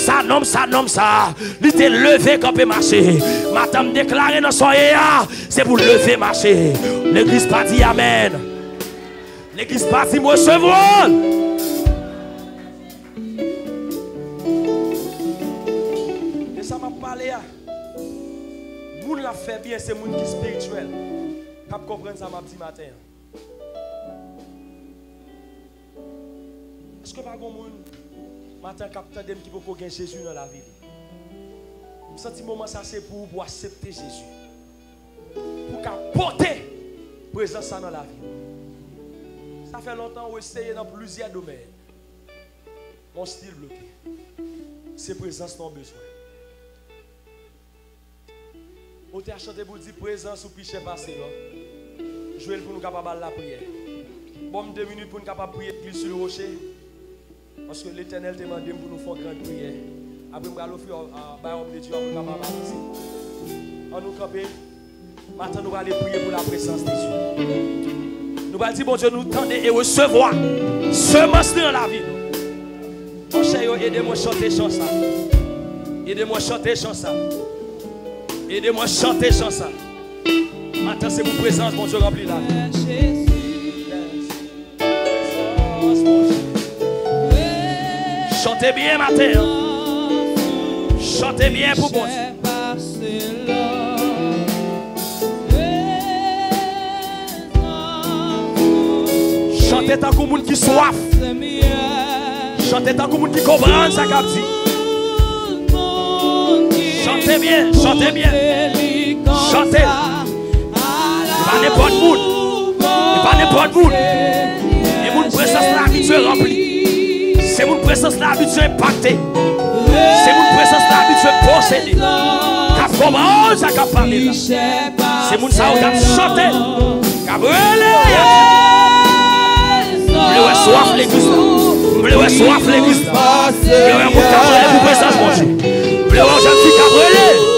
ça. Il t'est levé quand il marcher. Madame déclaré dans son éa, c'est pour lever marcher. L'église pas dit amen. L'église pas dit moi recevoir. Et ça m'a parlé à. Moun la fait bien, c'est moun qui spirituel. Cap comprendre ça m'a dit matin. Est-ce que pas grand monde matin capteur qui peut gagner Jésus dans la vie? Je sens que moment ça c'est pour accepter Jésus. Pour porter présence dans la vie. Ça fait longtemps qu'on essaye dans plusieurs domaines. Mon style bloqué. C'est présence non besoin. On t'a chanté pour dire présence ou piché passé là. Jouer pour nous capables la prière. Bon 2 minutes pour nous capables prier sur le rocher. Parce que l'Éternel demande pour nous faire grande prière. Après, nous allons faire un homme de Dieu pour nous avancer. On nous camper. Maintenant, nous allons prier pour la présence de Dieu. Nous allons dire, bon Dieu, nous tendre et recevoir semence dans la vie. Mon cher, aidez-moi à chanter chanson. Aidez-moi à chanter chanson. Aidez-moi à chanter chanson. Maintenant, c'est pour présence, mon Dieu, rempli la vie. Chantez bien matin. Chantez bien pour bon Dieu. Chantez tant que monde qui soif. Chantez tant que monde qui comprend ça qu'a dit. Chantez bien, chantez bien. Chantez. Pas n'importe monde. Pas n'importe monde. Et mon présence là habitué rempli. C'est mon présence là habitué impacté. C'est mon présence là habitué possédé. Qu'a comment ça qu'a parlé là. C'est mon ça qui a chanté. Qu'a brûlé. Bleu soif l'église. Bleu soif l'église. Bleu pour présence, mon Dieu. Bleu jeune fille cabrelé.